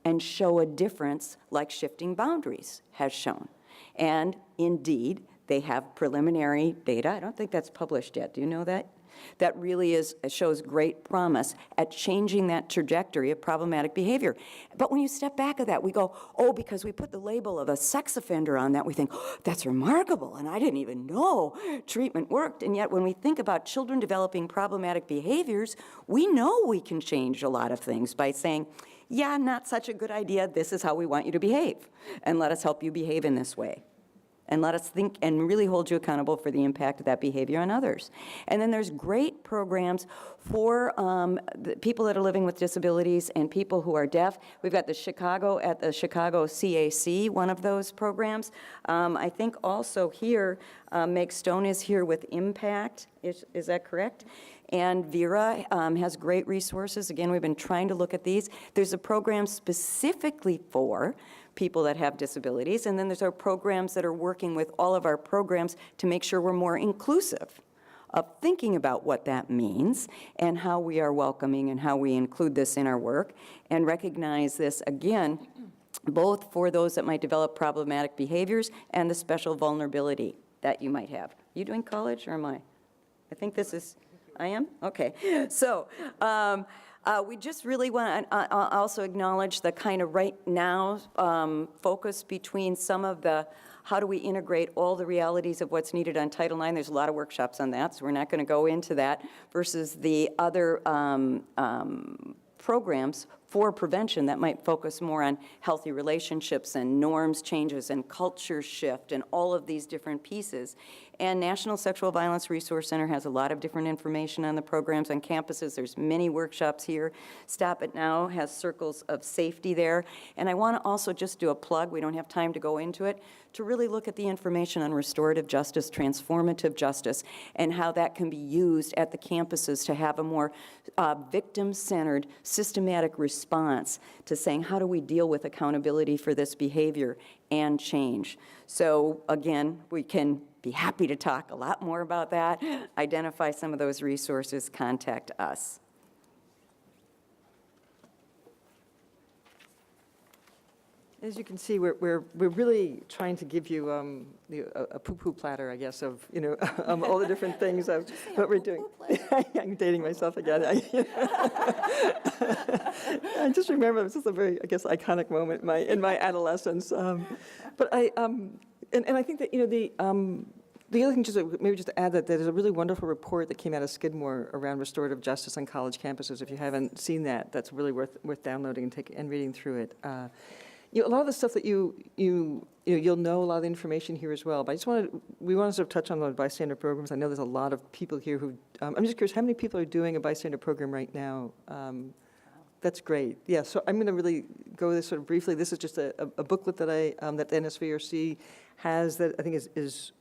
and show a difference like shifting boundaries has shown? And indeed, they have preliminary data. I don't think that's published yet. Do you know that? That really shows great promise at changing that trajectory of problematic behavior. But when you step back of that, we go, oh, because we put the label of a sex offender on that, we think, oh, that's remarkable, and I didn't even know treatment worked. And yet when we think about children developing problematic behaviors, we know we can change a lot of things by saying, yeah, not such a good idea, this is how we want you to behave, and let us help you behave in this way. And let us think and really hold you accountable for the impact of that behavior on others. And then there's great programs for the people that are living with disabilities and people who are deaf. We've got the Chicago CAC, one of those programs. I think also here, Meg Stone is here with Impact, is that correct? And Vera has great resources. Again, we've been trying to look at these. There's a program specifically for people that have disabilities, and then there's our programs that are working with all of our programs to make sure we're more inclusive of thinking about what that means and how we are welcoming and how we include this in our work and recognize this, again, both for those that might develop problematic behaviors and the special vulnerability that you might have. Are you doing college or am I? I think this is, I am? Okay. So, we just really want to also acknowledge the kind of right now focus between some of the how do we integrate all the realities of what's needed on Title IX. There's a lot of workshops on that, so we're not going to go into that, versus the other programs for prevention that might focus more on healthy relationships and norms changes and culture shift and all of these different pieces. And National Sexual Violence Resource Center has a lot of different information on the programs on campuses. There's many workshops here. Stop It Now has circles of safety there. And I want to also just do a plug, we don't have time to go into it, to really look at the information on restorative justice, transformative justice, and how that can be used at the campuses to have a more victim-centered, systematic response to saying, how do we deal with accountability for this behavior and change? So again, we can be happy to talk a lot more about that, identify some of those resources, contact us. As you can see, we're really trying to give you a poo-poo platter, I guess, of all the different things of what we're doing. I'm dating myself again. I just remember this is a very, I guess, iconic moment in my adolescence. But I think that the other thing, maybe just to add that there's a really wonderful report that came out of Skidmore around restorative justice on college campuses. If you haven't seen that, that's really worth downloading and reading through it. A lot of the stuff that you'll know a lot of the information here as well. But we want to sort of touch on the bystander programs. I know there's a lot of people here who. I'm just curious, how many people are doing a bystander program right now? That's great. Yeah. So I'm going to really go over this sort of briefly. This is just a booklet that that the NSVRC has that I think is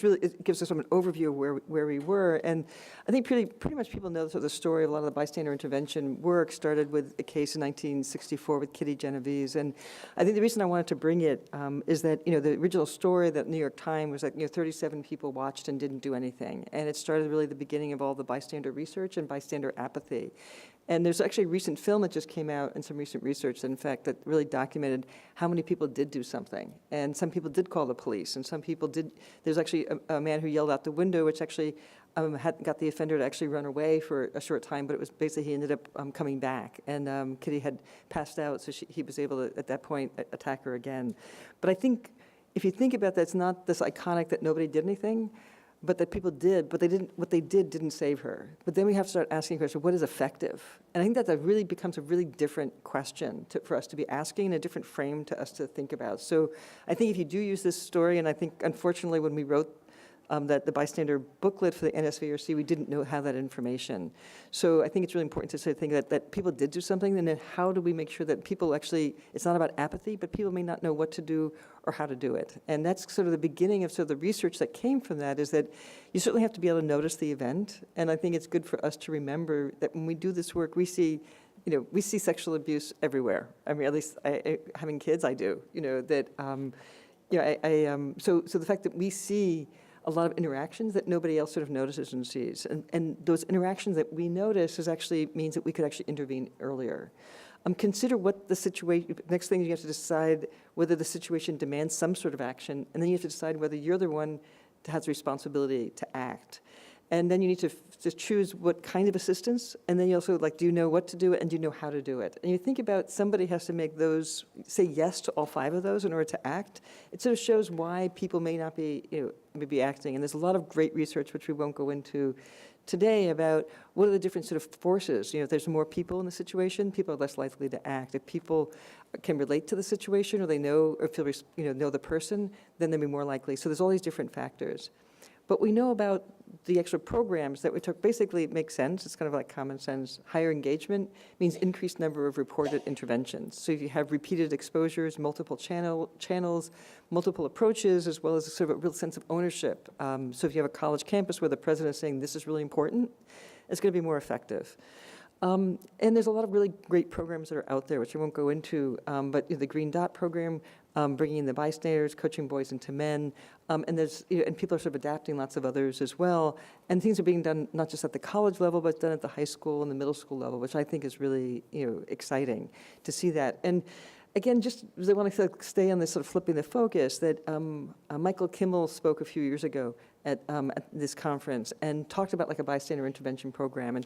really, it gives us sort of an overview of where we were. And I think pretty much people know sort of the story of a lot of the bystander intervention work started with a case in 1964 with Kitty Genovese. And I think the reason I wanted to bring it is that, the original story that New York Times was that, 37 people watched and didn't do anything. And it started really the beginning of all the bystander research and bystander apathy. And there's actually a recent film that just came out and some recent research, in fact, that really documented how many people did do something. And some people did call the police, and some people did. There's actually a man who yelled out the window, which actually had got the offender to actually run away for a short time, but it was basically he ended up coming back. And Kitty had passed out, so he was able to, at that point, attack her again. But I think, if you think about that, it's not this iconic that nobody did anything, but that people did, but what they did didn't save her. But then we have to start asking the question, what is effective? And I think that really becomes a really different question for us to be asking, and a different frame to us to think about. So I think if you do use this story, and I think unfortunately when we wrote that the bystander booklet for the NSVRC, we didn't know have that information. So I think it's really important to say that people did do something, and then how do we make sure that people actually, it's not about apathy, but people may not know what to do or how to do it. And that's sort of the beginning of sort of the research that came from that, is that you certainly have to be able to notice the event. And I think it's good for us to remember that when we do this work, we see we see sexual abuse everywhere. I mean, at least having kids, I do. That so the fact that we see a lot of interactions that nobody else sort of notices and sees, and those interactions that we notice actually means that we could actually intervene earlier. Consider what the situation. Next thing, you have to decide whether the situation demands some sort of action, and then you have to decide whether you're the one that has the responsibility to act. And then you need to choose what kind of assistance, and then you also, do you know what to do, and do you know how to do it? And you think about somebody has to make those, say yes to all 5 of those in order to act. It sort of shows why people may not be, maybe acting. And there's a lot of great research, which we won't go into today, about what are the different sort of forces. If there's more people in the situation, people are less likely to act. If people can relate to the situation, or they know or feel, know the person, then they'll be more likely. So there's all these different factors. But we know about the extra programs that we took. Basically, it makes sense. It's kind of like common sense. Higher engagement means increased number of reported interventions. So if you have repeated exposures, multiple channels, multiple approaches, as well as a sort of a real sense of ownership. So if you have a college campus where the president is saying this is really important, it's going to be more effective. And there's a lot of really great programs that are out there, which I won't go into, but the Green Dot program, bringing in the bystanders, coaching boys into men, and there's and people are sort of adapting lots of others as well. And things are being done not just at the college level, but done at the high school and the middle school level, which I think is really exciting to see that. And again, just because I want to stay on this sort of flipping the focus, that Michael Kimmel spoke a few years ago at this conference and talked about a bystander intervention program, and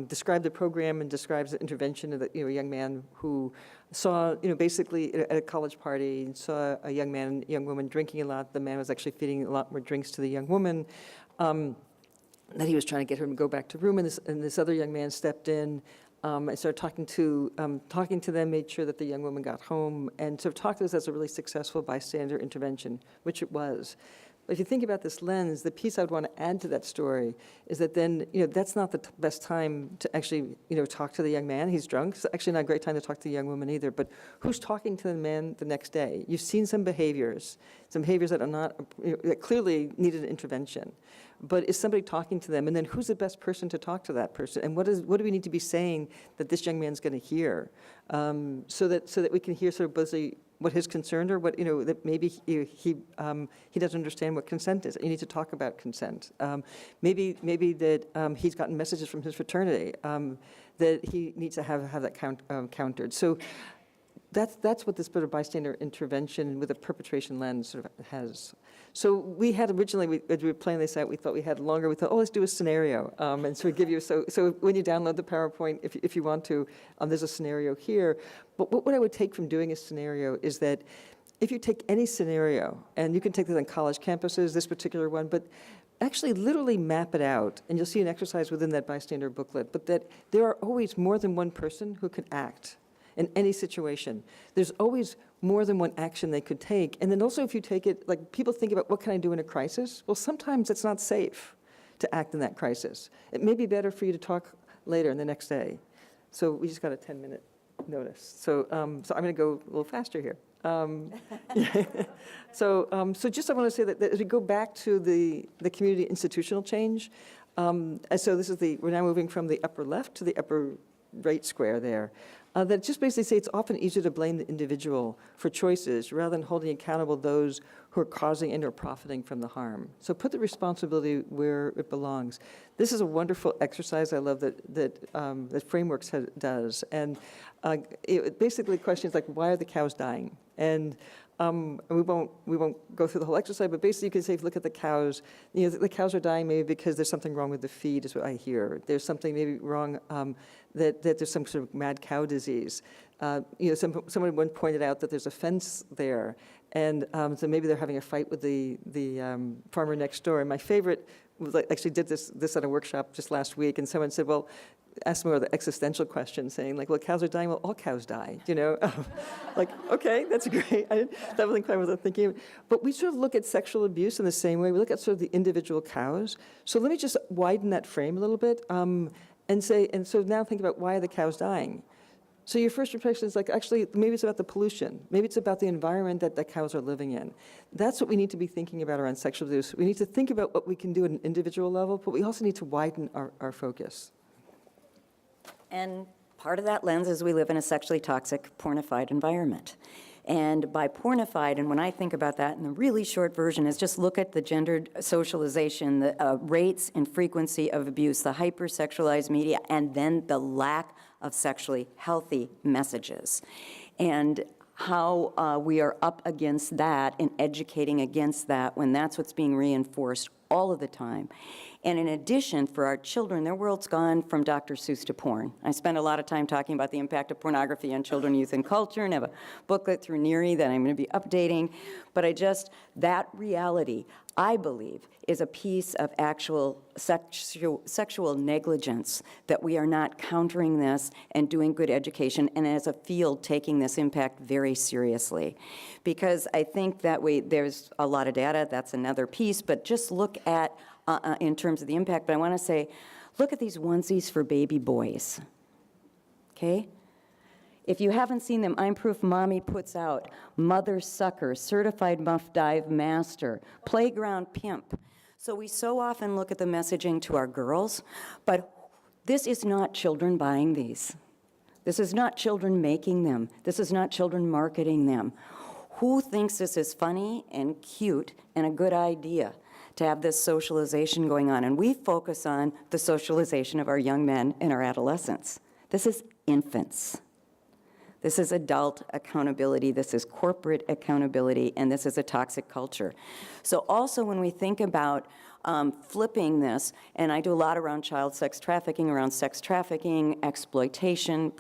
described the program and describes the intervention of a young man who saw, basically at a college party, and saw a young woman drinking a lot. The man was actually feeding a lot more drinks to the young woman. That he was trying to get her to go back to room, and this other young man stepped in and started talking to them, made sure that the young woman got home, and sort of talked to us as a really successful bystander intervention, which it was. But if you think about this lens, the piece I would want to add to that story is that then, that's not the best time to actually, talk to the young man. He's drunk. It's actually not a great time to talk to the young woman either. But who's talking to the man the next day? You've seen some behaviors that are not, that clearly needed an intervention. But is somebody talking to them? And then who's the best person to talk to that person? And what do we need to be saying that this young man's going to hear, so that we can hear sort of both what his concern, or what, that maybe he doesn't understand what consent is. You need to talk about consent. Maybe that he's gotten messages from his fraternity that he needs to have that countered. So that's what this sort of bystander intervention with a perpetration lens sort of has. So we had originally, as we were planning this out, we thought we had longer. We thought, let's do a scenario. And so we give you, so when you download the PowerPoint, if you want to, there's a scenario here. But what I would take from doing a scenario is that if you take any scenario, and you can take this on college campuses, this particular one, but actually literally map it out, and you'll see an exercise within that bystander booklet, but that there are always more than one person who can act in any situation. There's always more than one action they could take. And then also if you take it, people think about what can I do in a crisis? Well, sometimes it's not safe to act in that crisis. It may be better for you to talk later in the next day. So we just got a 10-minute notice. So I'm going to go a little faster here. So just I want to say that as we go back to the community institutional change, so this is we're now moving from the upper left to the upper right square there. That just basically say it's often easier to blame the individual for choices rather than holding accountable those who are causing and or profiting from the harm. So put the responsibility where it belongs. This is a wonderful exercise. I love that Frameworks does. And it basically questions like, why are the cows dying? And we won't go through the whole exercise, but basically you can say, if you look at the cows, the cows are dying maybe because there's something wrong with the feed, is what I hear. There's something maybe wrong, that there's some sort of mad cow disease. Someone once pointed out that there's a fence there, and so maybe they're having a fight with the farmer next door. And my favorite was, actually did this at a workshop just last week, and someone said, well, asked me the existential question, saying well, cows are dying. Well, all cows die, okay, that's great. That wasn't quite what I was thinking. But we sort of look at sexual abuse in the same way. We look at sort of the individual cows. So let me just widen that frame a little bit, and so now think about, why are the cows dying? So your first impression is actually, maybe it's about the pollution. Maybe it's about the environment that the cows are living in. That's what we need to be thinking about around sexual abuse. We need to think about what we can do at an individual level, but we also need to widen our focus. And Part of that lens is we live in a sexually toxic, pornified environment. And by pornified, and when I think about that, and the really short version is just look at the gendered socialization, the rates and frequency of abuse, the hypersexualized media, and then the lack of sexually healthy messages. And how we are up against that and educating against that when that's what's being reinforced all of the time. And in addition, for our children, their world's gone from Dr. Seuss to porn. I spend a lot of time talking about the impact of pornography on children, youth, and culture, and have a booklet through NERI that I'm going to be updating. But that reality, I believe, is a piece of actual sexual negligence, that we are not countering this and doing good education, and as a field, taking this impact very seriously. Because I think that there's a lot of data, that's another piece, but just look at in terms of the impact, but I want to say, look at these onesies for baby boys, okay? If you haven't seen them, I'm Proof Mommy puts out Mother Sucker, Certified Muff Dive Master, Playground Pimp. So we so often look at the messaging to our girls, but this is not children buying these. This is not children making them. This is not children marketing them. Who thinks this is funny and cute and a good idea to have this socialization going on? And we focus on the socialization of our young men and our adolescents. This is infants. This is adult accountability, this is corporate accountability, and this is a toxic culture. So also when we think about flipping this, and I do a lot around child sex trafficking, around sex trafficking, exploitation,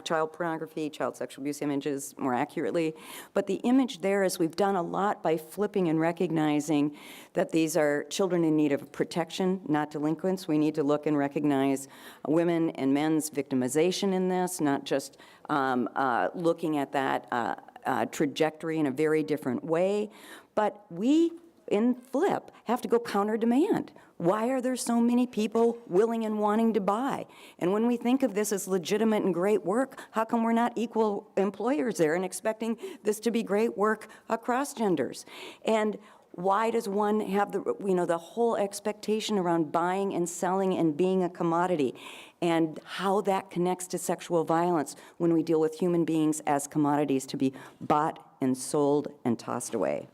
child pornography, child sexual abuse images more accurately. But the image there is we've done a lot by flipping and recognizing that these are children in need of protection, not delinquents. We need to look and recognize women and men's victimization in this, not just looking at that trajectory in a very different way. But we, in flip, have to go counter demand. Why are there so many people willing and wanting to buy? And when we think of this as legitimate and great work, how come we're not equal employers there and expecting this to be great work across genders? And why does one have the whole expectation around buying and selling and being a commodity, and how that connects to sexual violence when we deal with human beings as commodities to be bought and sold and tossed away?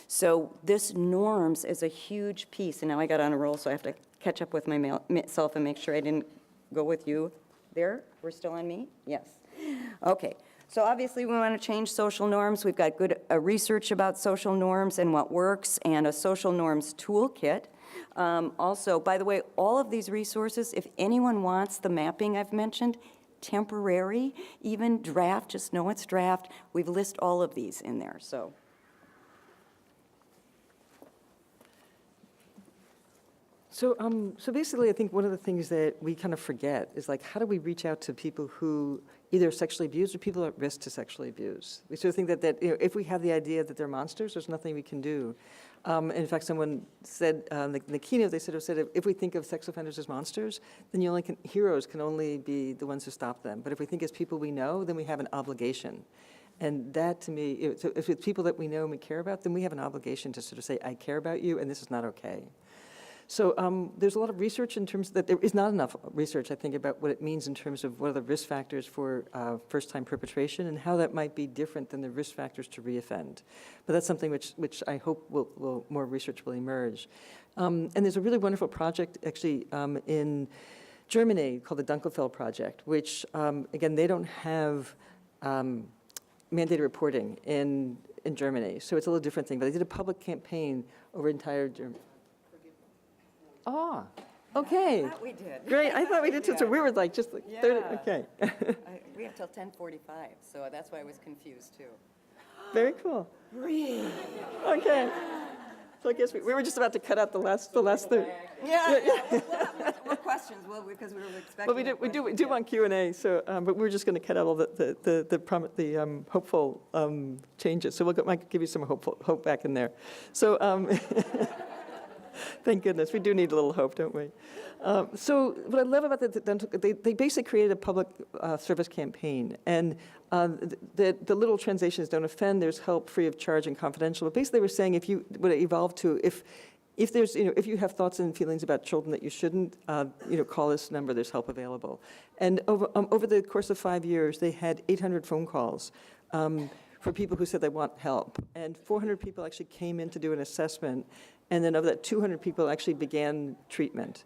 So this norms is a huge piece, and now I got on a roll, so I have to catch up with myself and make sure I didn't go with you there. We're still on me? Yes. Okay. So obviously we want to change social norms. We've got good research about social norms and what works, and a social norms toolkit. Also, by the way, all of these resources, if anyone wants the mapping I've mentioned, temporary, even draft, just know it's draft. We've listed all of these in there, so. So basically, I think one of the things that we kind of forget is, like, how do we reach out to people who either sexually abuse or people at risk to sexually abuse? We sort of think that if we have the idea that they're monsters, there's nothing we can do. In fact, someone said in the keynote, they said if we think of sex offenders as monsters, then heroes can only be the ones who stop them. But if we think as people we know, then we have an obligation. And that, to me, if it's people that we know and we care about, then we have an obligation to sort of say, I care about you, and this is not okay. So there's a lot of research in terms that there is not enough research, I think, about what it means in terms of what are the risk factors for first-time perpetration and how that might be different than the risk factors to reoffend. But that's something which I hope more research will emerge. And there's a really wonderful project, actually, in Germany called the Dunkelfeld Project, which, again, they don't have mandated reporting in Germany. So it's a little different thing. But they did a public campaign over entire Germany. Oh, okay. I thought we did. Great, I thought we did too, so we were like, just like, 30, okay. We have till 10:45, so that's why I was confused too. Very cool. Really? Okay. So I guess we were just about to cut out the last thing. Yeah. More questions, because we were expecting. Well, we do want Q&A, so, but we're just going to cut out all the hopeful changes. So might give you some hope back in there. So, thank goodness. We do need a little hope, don't we? So what I love about they basically created a public service campaign. And the literal translation is don't offend, there's help free of charge and confidential. But basically they were saying what it evolved to, if there's, if you have thoughts and feelings about children that you shouldn't, call this number, there's help available. And over the course of 5 years, they had 800 phone calls for people who said they want help. And 400 people actually came in to do an assessment. And then of that, 200 people actually began treatment.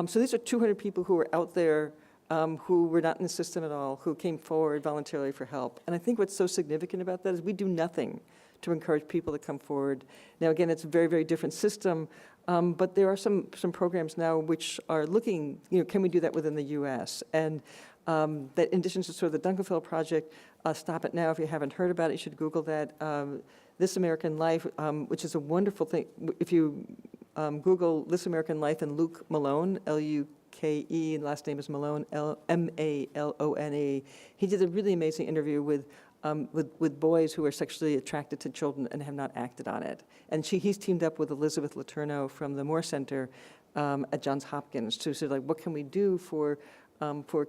So these are 200 people who were out there who were not in the system at all, who came forward voluntarily for help. And I think what's so significant about that is we do nothing to encourage people to come forward. Now, again, it's a very, very different system, but there are some programs now which are looking, can we do that within the U.S.? And that in addition to sort of the Dunkelfeld Project, Stop It Now, if you haven't heard about it, you should Google that. This American Life, which is a wonderful thing. If you Google This American Life and Luke Malone, L-U-K-E, and last name is Malone, M-A-L-O-N-E. He did a really amazing interview with boys who are sexually attracted to children and have not acted on it. And he's teamed up with Elizabeth Letourneau from the Moore Center at Johns Hopkins to sort of like, what can we do for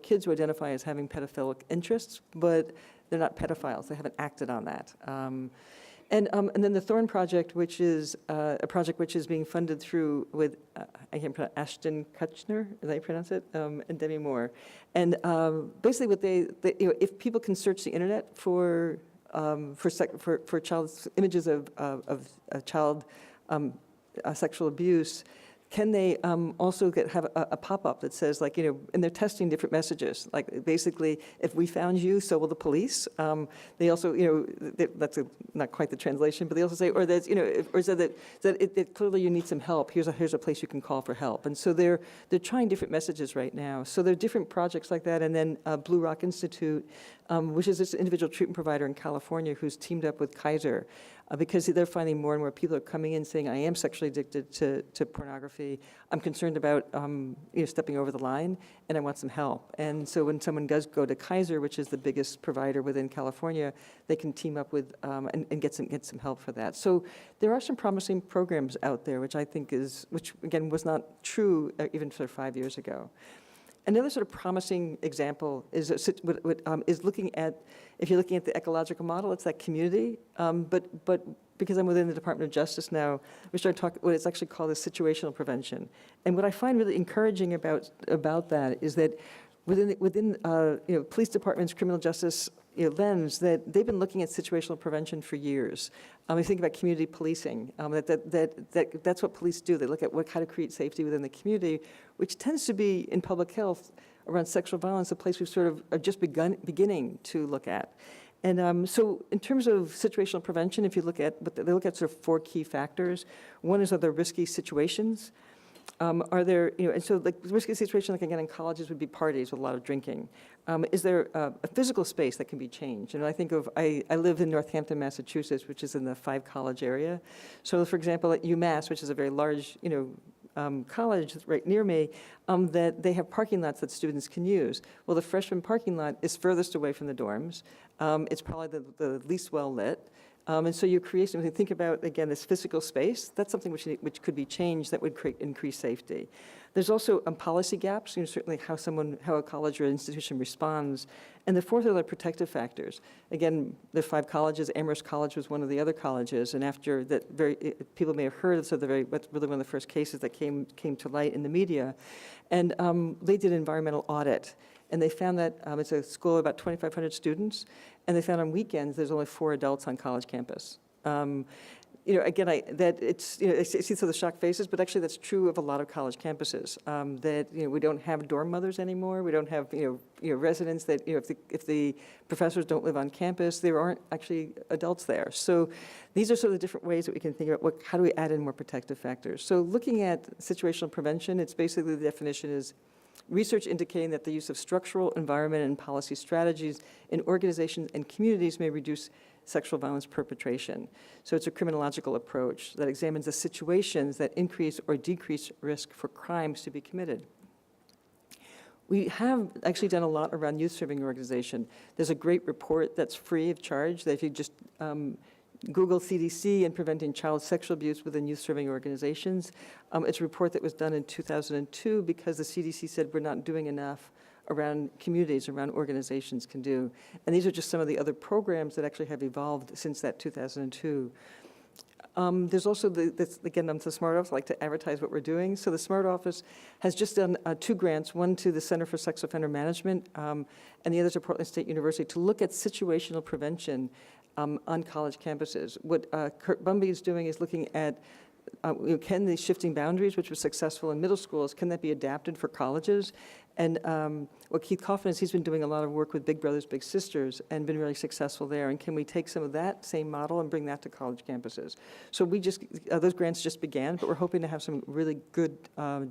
kids who identify as having pedophilic interests, but they're not pedophiles, they haven't acted on that. And then the Thorn Project, which is a project which is being funded through with, I can't pronounce, Ashton Kutcher, is that how you pronounce it? And Debbie Moore. And basically what they if people can search the internet for child images of child sexual abuse, can they also have a pop-up that says, like, and they're testing different messages. Like, basically, if we found you, so will the police. They also, that's not quite the translation, but they also say, or that's, or so that clearly you need some help. Here's a place you can call for help. And so they're trying different messages right now. So there are different projects like that. And then Blue Rock Institute, which is this individual treatment provider in California who's teamed up with Kaiser. Because they're finding more and more people are coming in saying, I am sexually addicted to pornography. I'm concerned about stepping over the line, and I want some help. And so when someone does go to Kaiser, which is the biggest provider within California, they can team up with and get some help for that. So there are some promising programs out there, which I think which again was not true even for 5 years ago. Another sort of promising example is looking at, if you're looking at the ecological model, it's that community. But because I'm within the Department of Justice now, we're starting to talk what it's actually called is situational prevention. And what I find really encouraging about that is that within police departments, criminal justice lens, that they've been looking at situational prevention for years. We think about community policing. That's what police do. They look at how to create safety within the community, which tends to be in public health around sexual violence, a place we've sort of are just beginning to look at. And so in terms of situational prevention, if you look at, but they look at sort of 4 key factors. One is, are there risky situations? Are there, and so like risky situation, like again in colleges, would be parties with a lot of drinking. Is there a physical space that can be changed? And I think of, I live in Northampton, Massachusetts, which is in the 5-college area. So for example, at UMass, which is a very large, college right near me, that they have parking lots that students can use. Well, the freshman parking lot is furthest away from the dorms. It's probably the least well lit. And so you create, when you think about, again, this physical space, that's something which could be changed that would increase safety. There's also policy gaps, certainly how a college or institution responds. And the fourth are the protective factors. Again, there are 5 colleges. Amherst College was one of the other colleges. And after that, people may have heard of that's really one of the first cases that came to light in the media. And they did an environmental audit. And they found that it's a school of about 2,500 students, and they found on weekends there's only 4 adults on college campus. Again, I see some of the shocked faces, but actually that's true of a lot of college campuses. We don't have dorm mothers anymore. We don't have residents that if the professors don't live on campus, there aren't actually adults there. So these are sort of the different ways that we can think about how do we add in more protective factors. So looking at situational prevention, it's basically the definition is research indicating that the use of structural, environment, and policy strategies in organizations and communities may reduce sexual violence perpetration. So it's a criminological approach that examines the situations that increase or decrease risk for crimes to be committed. We have actually done a lot around youth serving organization. There's a great report that's free of charge that if you just Google CDC and preventing child sexual abuse within youth serving organizations. It's a report that was done in 2002 because the CDC said we're not doing enough around communities, around organizations can do. And these are just some of the other programs that actually have evolved since that 2002. There's also, again, the Smart Office, I like to advertise what we're doing. So the Smart Office has just done 2 grants, one to the Center for Sex Offender Management, and the other to Portland State University, to look at situational prevention on college campuses. What Kurt Bumby is doing is looking at can the shifting boundaries, which were successful in middle schools, can that be adapted for colleges? And what Keith Kaufman is, he's been doing a lot of work with Big Brothers Big Sisters and been really successful there. And can we take some of that same model and bring that to college campuses? So we just, those grants just began, but we're hoping to have some really good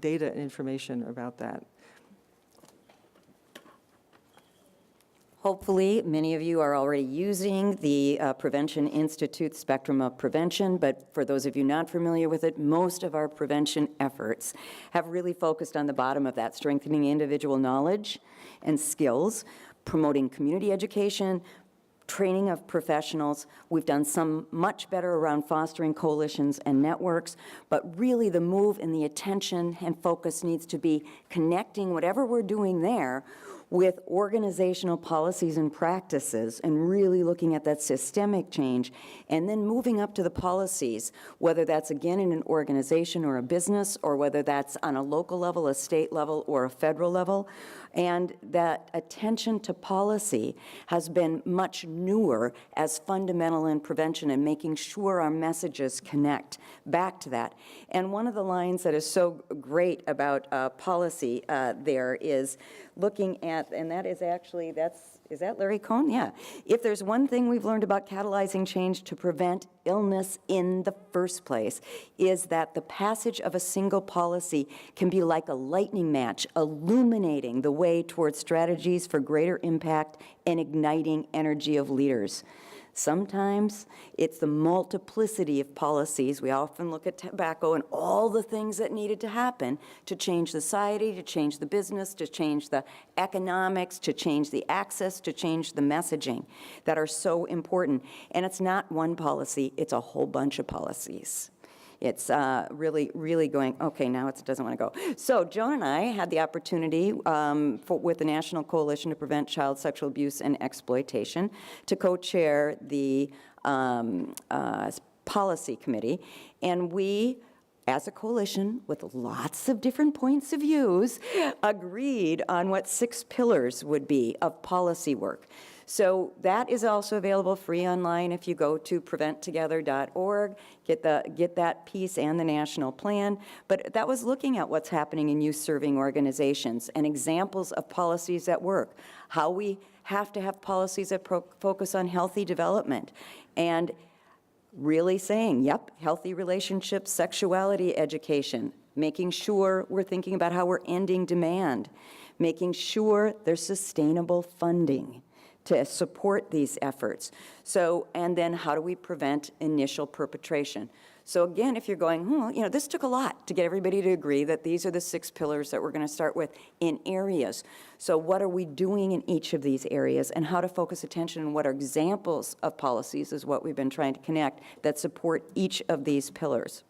data and information about that. Hopefully, many of you are already using the Prevention Institute Spectrum of Prevention, but for those of you not familiar with it, most of our prevention efforts have really focused on the bottom of that, strengthening individual knowledge and skills, promoting community education, training of professionals. We've done some much better around fostering coalitions and networks, but really the move and the attention and focus needs to be connecting whatever we're doing there with organizational policies and practices and really looking at that systemic change and then moving up to the policies, whether that's again in an organization or a business or whether that's on a local level, a state level, or a federal level. And that attention to policy has been much newer as fundamental in prevention and making sure our messages connect back to that. And one of the lines that is so great about policy there is looking at, and that is actually, is that Larry Cohn? Yeah. If there's one thing we've learned about catalyzing change to prevent illness in the first place, is that the passage of a single policy can be like a lightning match, illuminating the way towards strategies for greater impact and igniting energy of leaders. Sometimes it's the multiplicity of policies. We often look at tobacco and all the things that needed to happen to change society, to change the business, to change the economics, to change the access, to change the messaging that are so important. And it's not one policy, it's a whole bunch of policies. It's really, really going, okay, now it doesn't want to go. So Joan and I had the opportunity with the National Coalition to Prevent Child Sexual Abuse and Exploitation to co-chair the policy committee. And we, as a coalition with lots of different points of views, agreed on what 6 pillars would be of policy work. So that is also available free online if you go to preventtogether.org, get that piece and the national plan. But that was looking at what's happening in youth-serving organizations and examples of policies that work, how we have to have policies that focus on healthy development, and really saying, yep, healthy relationships, sexuality education, making sure we're thinking about how we're ending demand, making sure there's sustainable funding to support these efforts. So, and then how do we prevent initial perpetration? So again, if you're going, this took a lot to get everybody to agree that these are the 6 pillars that we're going to start with in areas. So what are we doing in each of these areas and how to focus attention on what are examples of policies is what we've been trying to connect that support each of these pillars.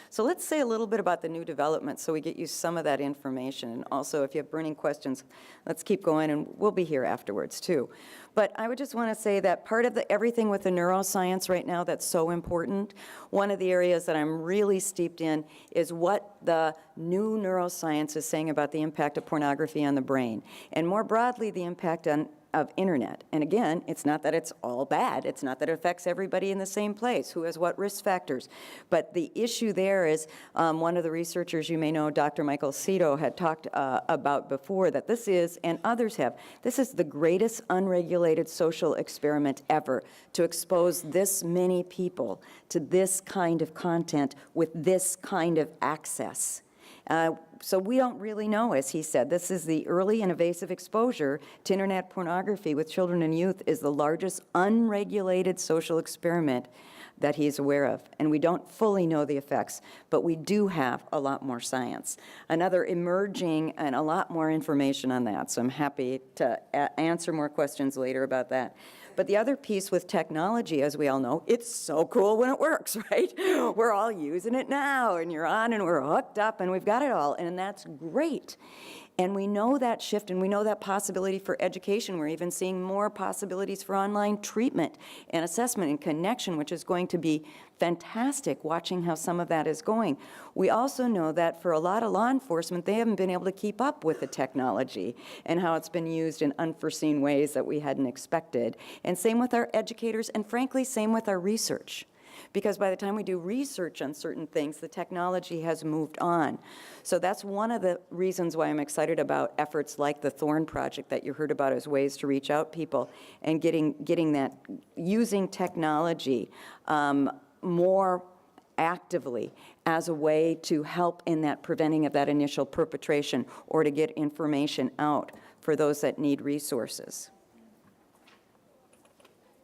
So let's say a little bit about the new developments so we get you some of that information. And also, if you have burning questions, let's keep going, and we'll be here afterwards, too. But I would just want to say that part of everything with the neuroscience right now that's so important, one of the areas that I'm really steeped in is what the new neuroscience is saying about the impact of pornography on the brain, and more broadly, the impact of internet. And again, it's not that it's all bad. It's not that it affects everybody in the same place, who has what risk factors. But the issue there is, one of the researchers you may know, Dr. Michael Cito, had talked about before that this is, and others have, this is the greatest unregulated social experiment ever to expose this many people to this kind of content with this kind of access. So we don't really know, as he said. This is the early and invasive exposure to internet pornography with children and youth is the largest unregulated social experiment that he's aware of. And we don't fully know the effects, but we do have a lot more science. Another emerging and a lot more information on that, so I'm happy to answer more questions later about that. But the other piece with technology, as we all know, it's so cool when it works, right? We're all using it now, and you're on, and we're hooked up, and we've got it all, and that's great. And we know that shift, and we know that possibility for education. We're even seeing more possibilities for online treatment and assessment and connection, which is going to be fantastic, watching how some of that is going. We also know that for a lot of law enforcement, they haven't been able to keep up with the technology and how it's been used in unforeseen ways that we hadn't expected. And same with our educators, and frankly, same with our research. Because by the time we do research on certain things, the technology has moved on. So that's one of the reasons why I'm excited about efforts like the Thorn Project that you heard about as ways to reach out people and getting that, using technology more actively as a way to help in that preventing of that initial perpetration or to get information out for those that need resources.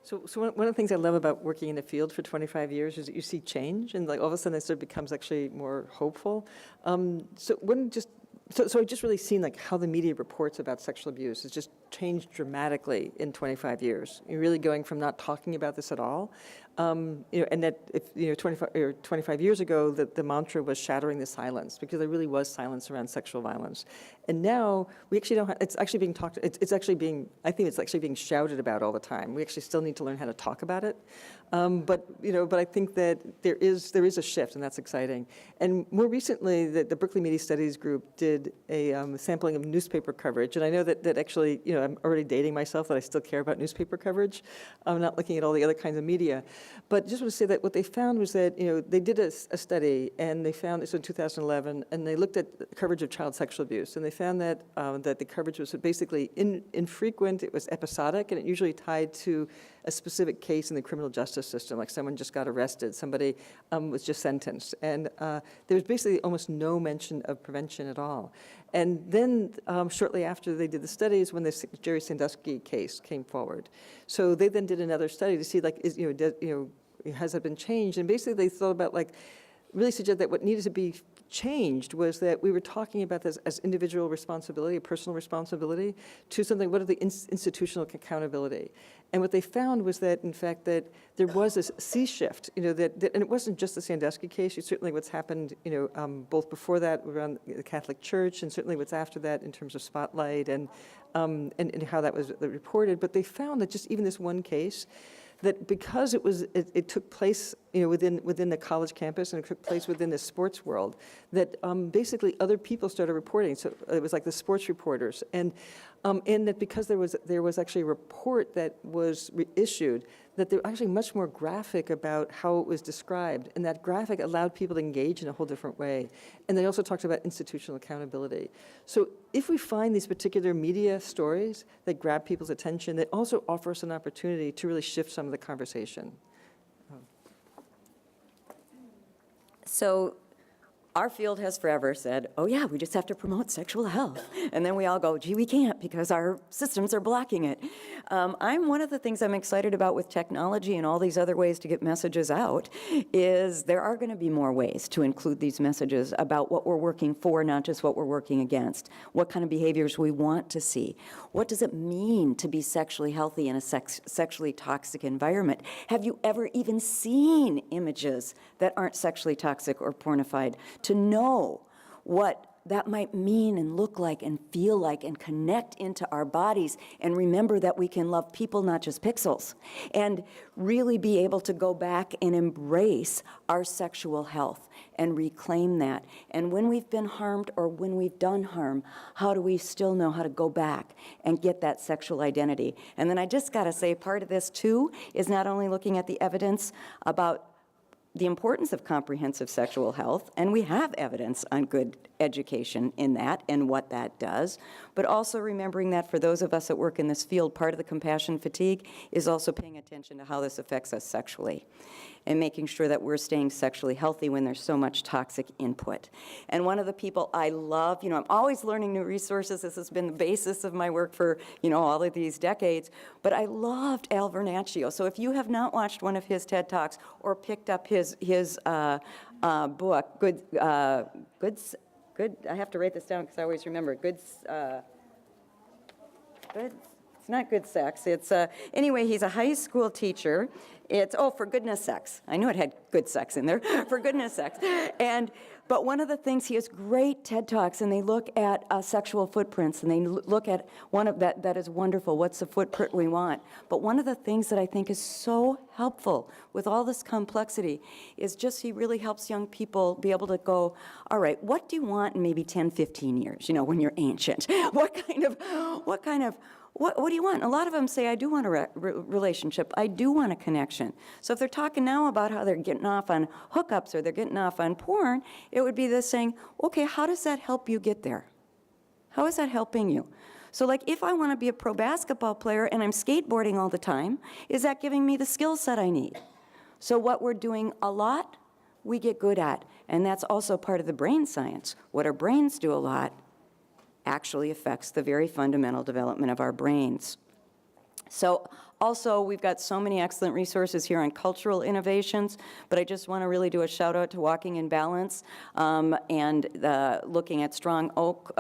So one of the things I love about working in the field for 25 years is that you see change, and like all of a sudden it sort of becomes actually more hopeful. So I just really seen like how the media reports about sexual abuse has just changed dramatically in 25 years. You're really going from not talking about this at all, and that if 25 years ago the mantra was shattering the silence, because there really was silence around sexual violence, and now we actually don't. It's actually being talked. It's actually being. I think it's actually being shouted about all the time. We actually still need to learn how to talk about it, but I think that there is a shift, and that's exciting. And more recently, the Berkeley Media Studies Group did a sampling of newspaper coverage, and I know that actually, I'm already dating myself that I still care about newspaper coverage. I'm not looking at all the other kinds of media, but just want to say that what they found was that they did a study, and they found this in 2011, and they looked at coverage of child sexual abuse, and they found that that the coverage was basically infrequent. It was episodic, and it usually tied to a specific case in the criminal justice system, like someone just got arrested, somebody was just sentenced, and there was basically almost no mention of prevention at all. And then shortly after they did the studies, when the Jerry Sandusky case came forward, so they then did another study to see like has that been changed? And basically they thought about really suggest that what needed to be changed was that we were talking about this as individual responsibility, personal responsibility, to something, what are the institutional accountability? And what they found was that, in fact, that there was this sea shift, and it wasn't just the Sandusky case, certainly what's happened, both before that around the Catholic Church, and certainly what's after that in terms of Spotlight and how that was reported. But they found that just even this one case, that because it took place within the college campus, and it took place within the sports world, that basically other people started reporting. So it was like the sports reporters, and that because there was actually a report that was issued, that they're actually much more graphic about how it was described, and that graphic allowed people to engage in a whole different way. And they also talked about institutional accountability. So if we find these particular media stories that grab people's attention, they also offer us an opportunity to really shift some of the conversation. So our field has forever said, oh yeah, we just have to promote sexual health. And then we all go, gee, we can't because our systems are blocking it. One of the things I'm excited about with technology and all these other ways to get messages out is there are going to be more ways to include these messages about what we're working for, not just what we're working against, what kind of behaviors we want to see. What does it mean to be sexually healthy in a sexually toxic environment? Have you ever even seen images that aren't sexually toxic or pornified? To know what that might mean and look like and feel like and connect into our bodies, and remember that we can love people, not just pixels, and really be able to go back and embrace our sexual health and reclaim that. And when we've been harmed or when we've done harm, how do we still know how to go back and get that sexual identity? And then I just got to say, part of this too is not only looking at the evidence about the importance of comprehensive sexual health, and we have evidence on good education in that and what that does, but also remembering that for those of us that work in this field, part of the compassion fatigue is also paying attention to how this affects us sexually and making sure that we're staying sexually healthy when there's so much toxic input. And one of the people I love, I'm always learning new resources. This has been the basis of my work for, all of these decades. But I loved Al Vernaccio. So if you have not watched one of his TED Talks or picked up his book, Good, I have to write this down because I always remember, Good It's not good sex. It's, anyway, he's a high school teacher. It's, oh, for goodness sakes. I knew it had good sex in there. For goodness sakes. But one of the things, he has great TED Talks, and they look at sexual footprints, and they look at one of that is wonderful. What's the footprint we want? But one of the things that I think is so helpful with all this complexity is just he really helps young people be able to go, all right, what do you want in maybe 10, 15 years, when you're ancient? What do you want? A lot of them say, I do want a relationship. I do want a connection. So if they're talking now about how they're getting off on hookups or they're getting off on porn, it would be this saying, okay, how does that help you get there? How is that helping you? So like if I want to be a pro basketball player and I'm skateboarding all the time, is that giving me the skill set I need? So what we're doing a lot, we get good at. And that's also part of the brain science. What our brains do a lot actually affects the very fundamental development of our brains. So also, we've got so many excellent resources here on cultural innovations, but I just want to really do a shout out to Walking in Balance and looking at Strong Oak.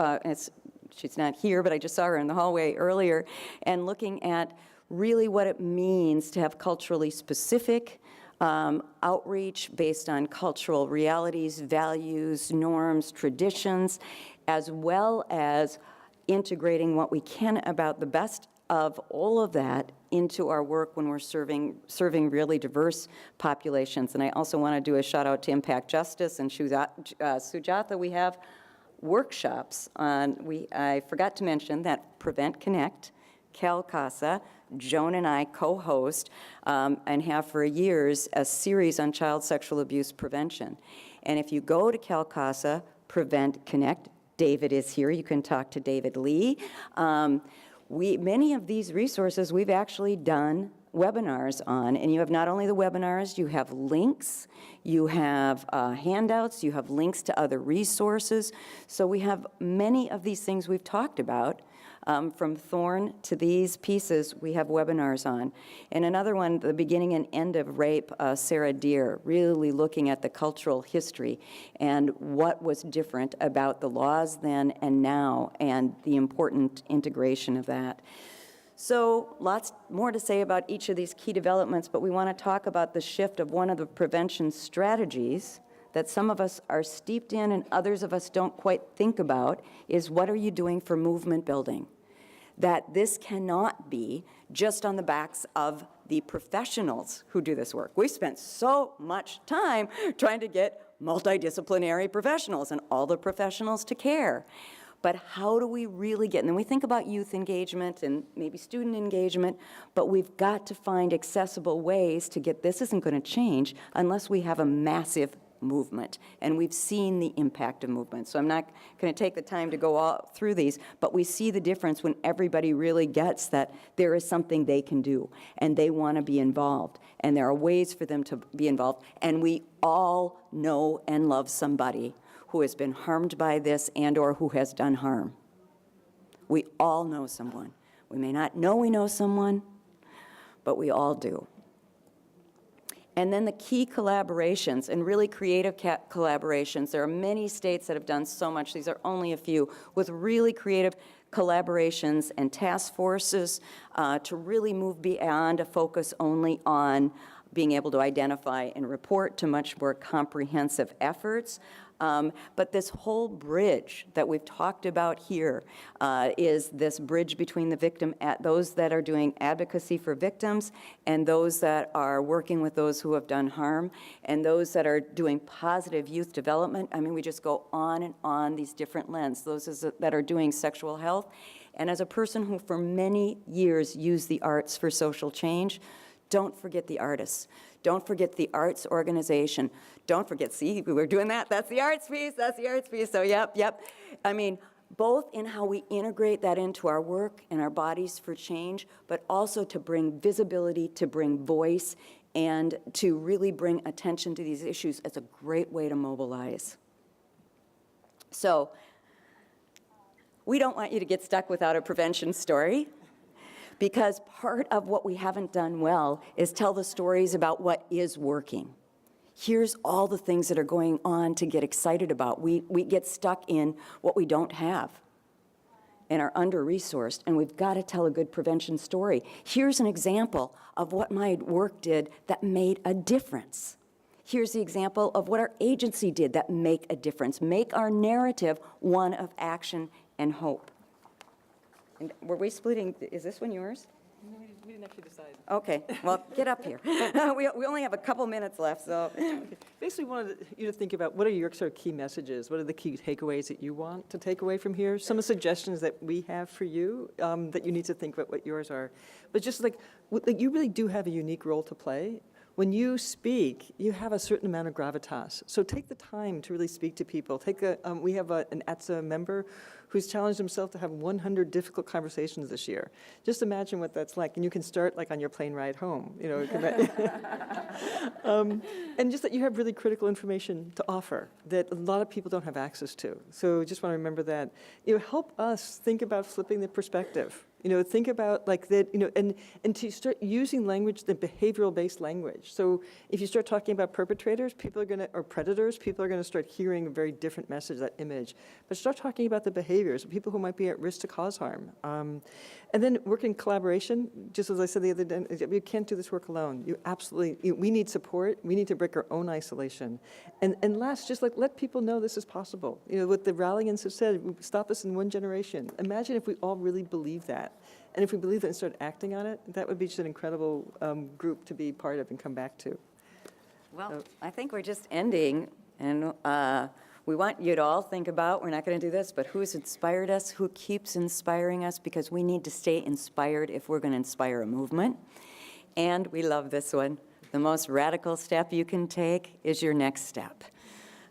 She's not here, but I just saw her in the hallway earlier, and looking at really what it means to have culturally specific outreach based on cultural realities, values, norms, traditions, as well as integrating what we can about the best of all of that into our work when we're serving really diverse populations. And I also want to do a shout out to Impact Justice and Sujatha. We have workshops on, I forgot to mention that Prevent Connect, CalCASA, Joan and I co-host and have for years a series on child sexual abuse prevention. And if you go to CalCASA, Prevent Connect, David is here. You can talk to David Lee. Many of these resources we've actually done webinars on, and you have not only the webinars, you have links, you have handouts, you have links to other resources. So we have many of these things we've talked about. From Thorn to these pieces, we have webinars on. And another one, the beginning and end of rape, Sarah Deer, really looking at the cultural history and what was different about the laws then and now, and the important integration of that. So lots more to say about each of these key developments, but we want to talk about the shift of one of the prevention strategies that some of us are steeped in and others of us don't quite think about, is what are you doing for movement building? That this cannot be just on the backs of the professionals who do this work. We spent so much time trying to get multidisciplinary professionals and all the professionals to care. But how do we really get, and then we think about youth engagement and maybe student engagement, but we've got to find accessible ways to get, this isn't going to change unless we have a massive movement, and we've seen the impact of movement. So I'm not going to take the time to go all through these, but we see the difference when everybody really gets that there is something they can do, and they want to be involved, and there are ways for them to be involved, and we all know and love somebody who has been harmed by this and or who has done harm. We all know someone. We may not know we know someone, but we all do. And then the key collaborations, and really creative collaborations. There are many states that have done so much. These are only a few, with really creative collaborations and task forces to really move beyond a focus only on being able to identify and report to much more comprehensive efforts. But this whole bridge that we've talked about here is this bridge between the victim, those that are doing advocacy for victims, and those that are working with those who have done harm, and those that are doing positive youth development. I mean, we just go on and on these different lenses, those that are doing sexual health. And as a person who for many years used the arts for social change, don't forget the artists. Don't forget the arts organization. Don't forget, see, we were doing that. That's the arts piece. That's the arts piece. So, yep. I mean, both in how we integrate that into our work and our bodies for change, but also to bring visibility, to bring voice, and to really bring attention to these issues as a great way to mobilize. So, we don't want you to get stuck without a prevention story, because part of what we haven't done well is tell the stories about what is working. Here's all the things that are going on to get excited about. We get stuck in what we don't have. and are under-resourced, and we've got to tell a good prevention story. Here's an example of what my work did that made a difference. Here's the example of what our agency did that make a difference. Make our narrative one of action and hope. And were we splitting? Is this one yours? No, we didn't actually decide. Okay, well, get up here. We only have a couple minutes left, so. Okay. Basically, wanted you to think about what are your sort of key messages? What are the key takeaways that you want to take away from here? Some of the suggestions that we have for you that you need to think about what yours are. But just like you really do have a unique role to play. When you speak, you have a certain amount of gravitas. So take the time to really speak to people. We have an ATSA member who's challenged himself to have 100 difficult conversations this year. Just imagine what that's like. And you can start like on your plane ride home, you know. And just that you have really critical information to offer that a lot of people don't have access to. So just want to remember that. You know, help us think about flipping the perspective. You know, think about like that, you know, and to start using language, the behavioral-based language. So if you start talking about perpetrators, or predators, people are gonna start hearing a very different message, that image. But start talking about the behaviors, people who might be at risk to cause harm. And then work in collaboration, just as I said the other day, you can't do this work alone. We need support, we need to break our own isolation. And last, just like let people know this is possible. You know, what the Rallians have said, stop this in one generation. Imagine if we all really believe that. And if we believe it and start acting on it, that would be just an incredible group to be part of and come back to. Well, I think we're just ending, and we want you to all think about, we're not going to do this, but who's inspired us, who keeps inspiring us, because we need to stay inspired if we're going to inspire a movement. And we love this one. The most radical step you can take is your next step.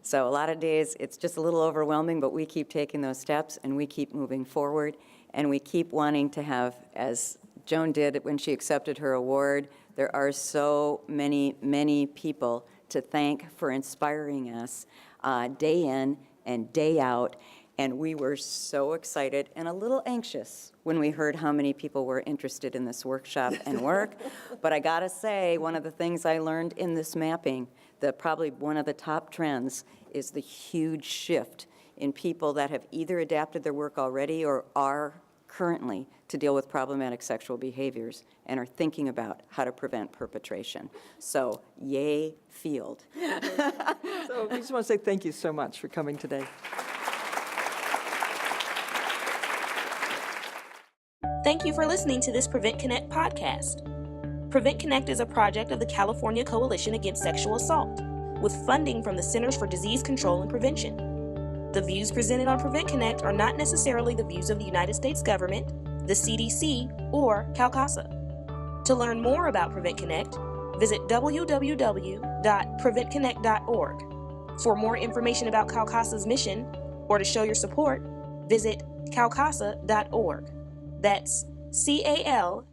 So a lot of days it's just a little overwhelming, but we keep taking those steps and we keep moving forward. And we keep wanting to have, as Joan did when she accepted her award, there are so many, many people to thank for inspiring us day in and day out. And we were so excited and a little anxious when we heard how many people were interested in this workshop and work. But I gotta say, one of the things I learned in this mapping, probably one of the top trends, is the huge shift in people that have either adapted their work already or are currently to deal with problematic sexual behaviors and are thinking about how to prevent perpetration. So, yay, field. So we just want to say thank you so much for coming today. Thank you for listening to this Prevent Connect podcast. Prevent Connect is a project of the California Coalition Against Sexual Assault, with funding from the Centers for Disease Control and Prevention. The views presented on Prevent Connect are not necessarily the views of the United States government, the CDC, or CalCASA. To learn more about Prevent Connect, visit www.preventconnect.org. For more information about CalCASA's mission, or to show your support, visit calcasa.org. That's CalCasa.org.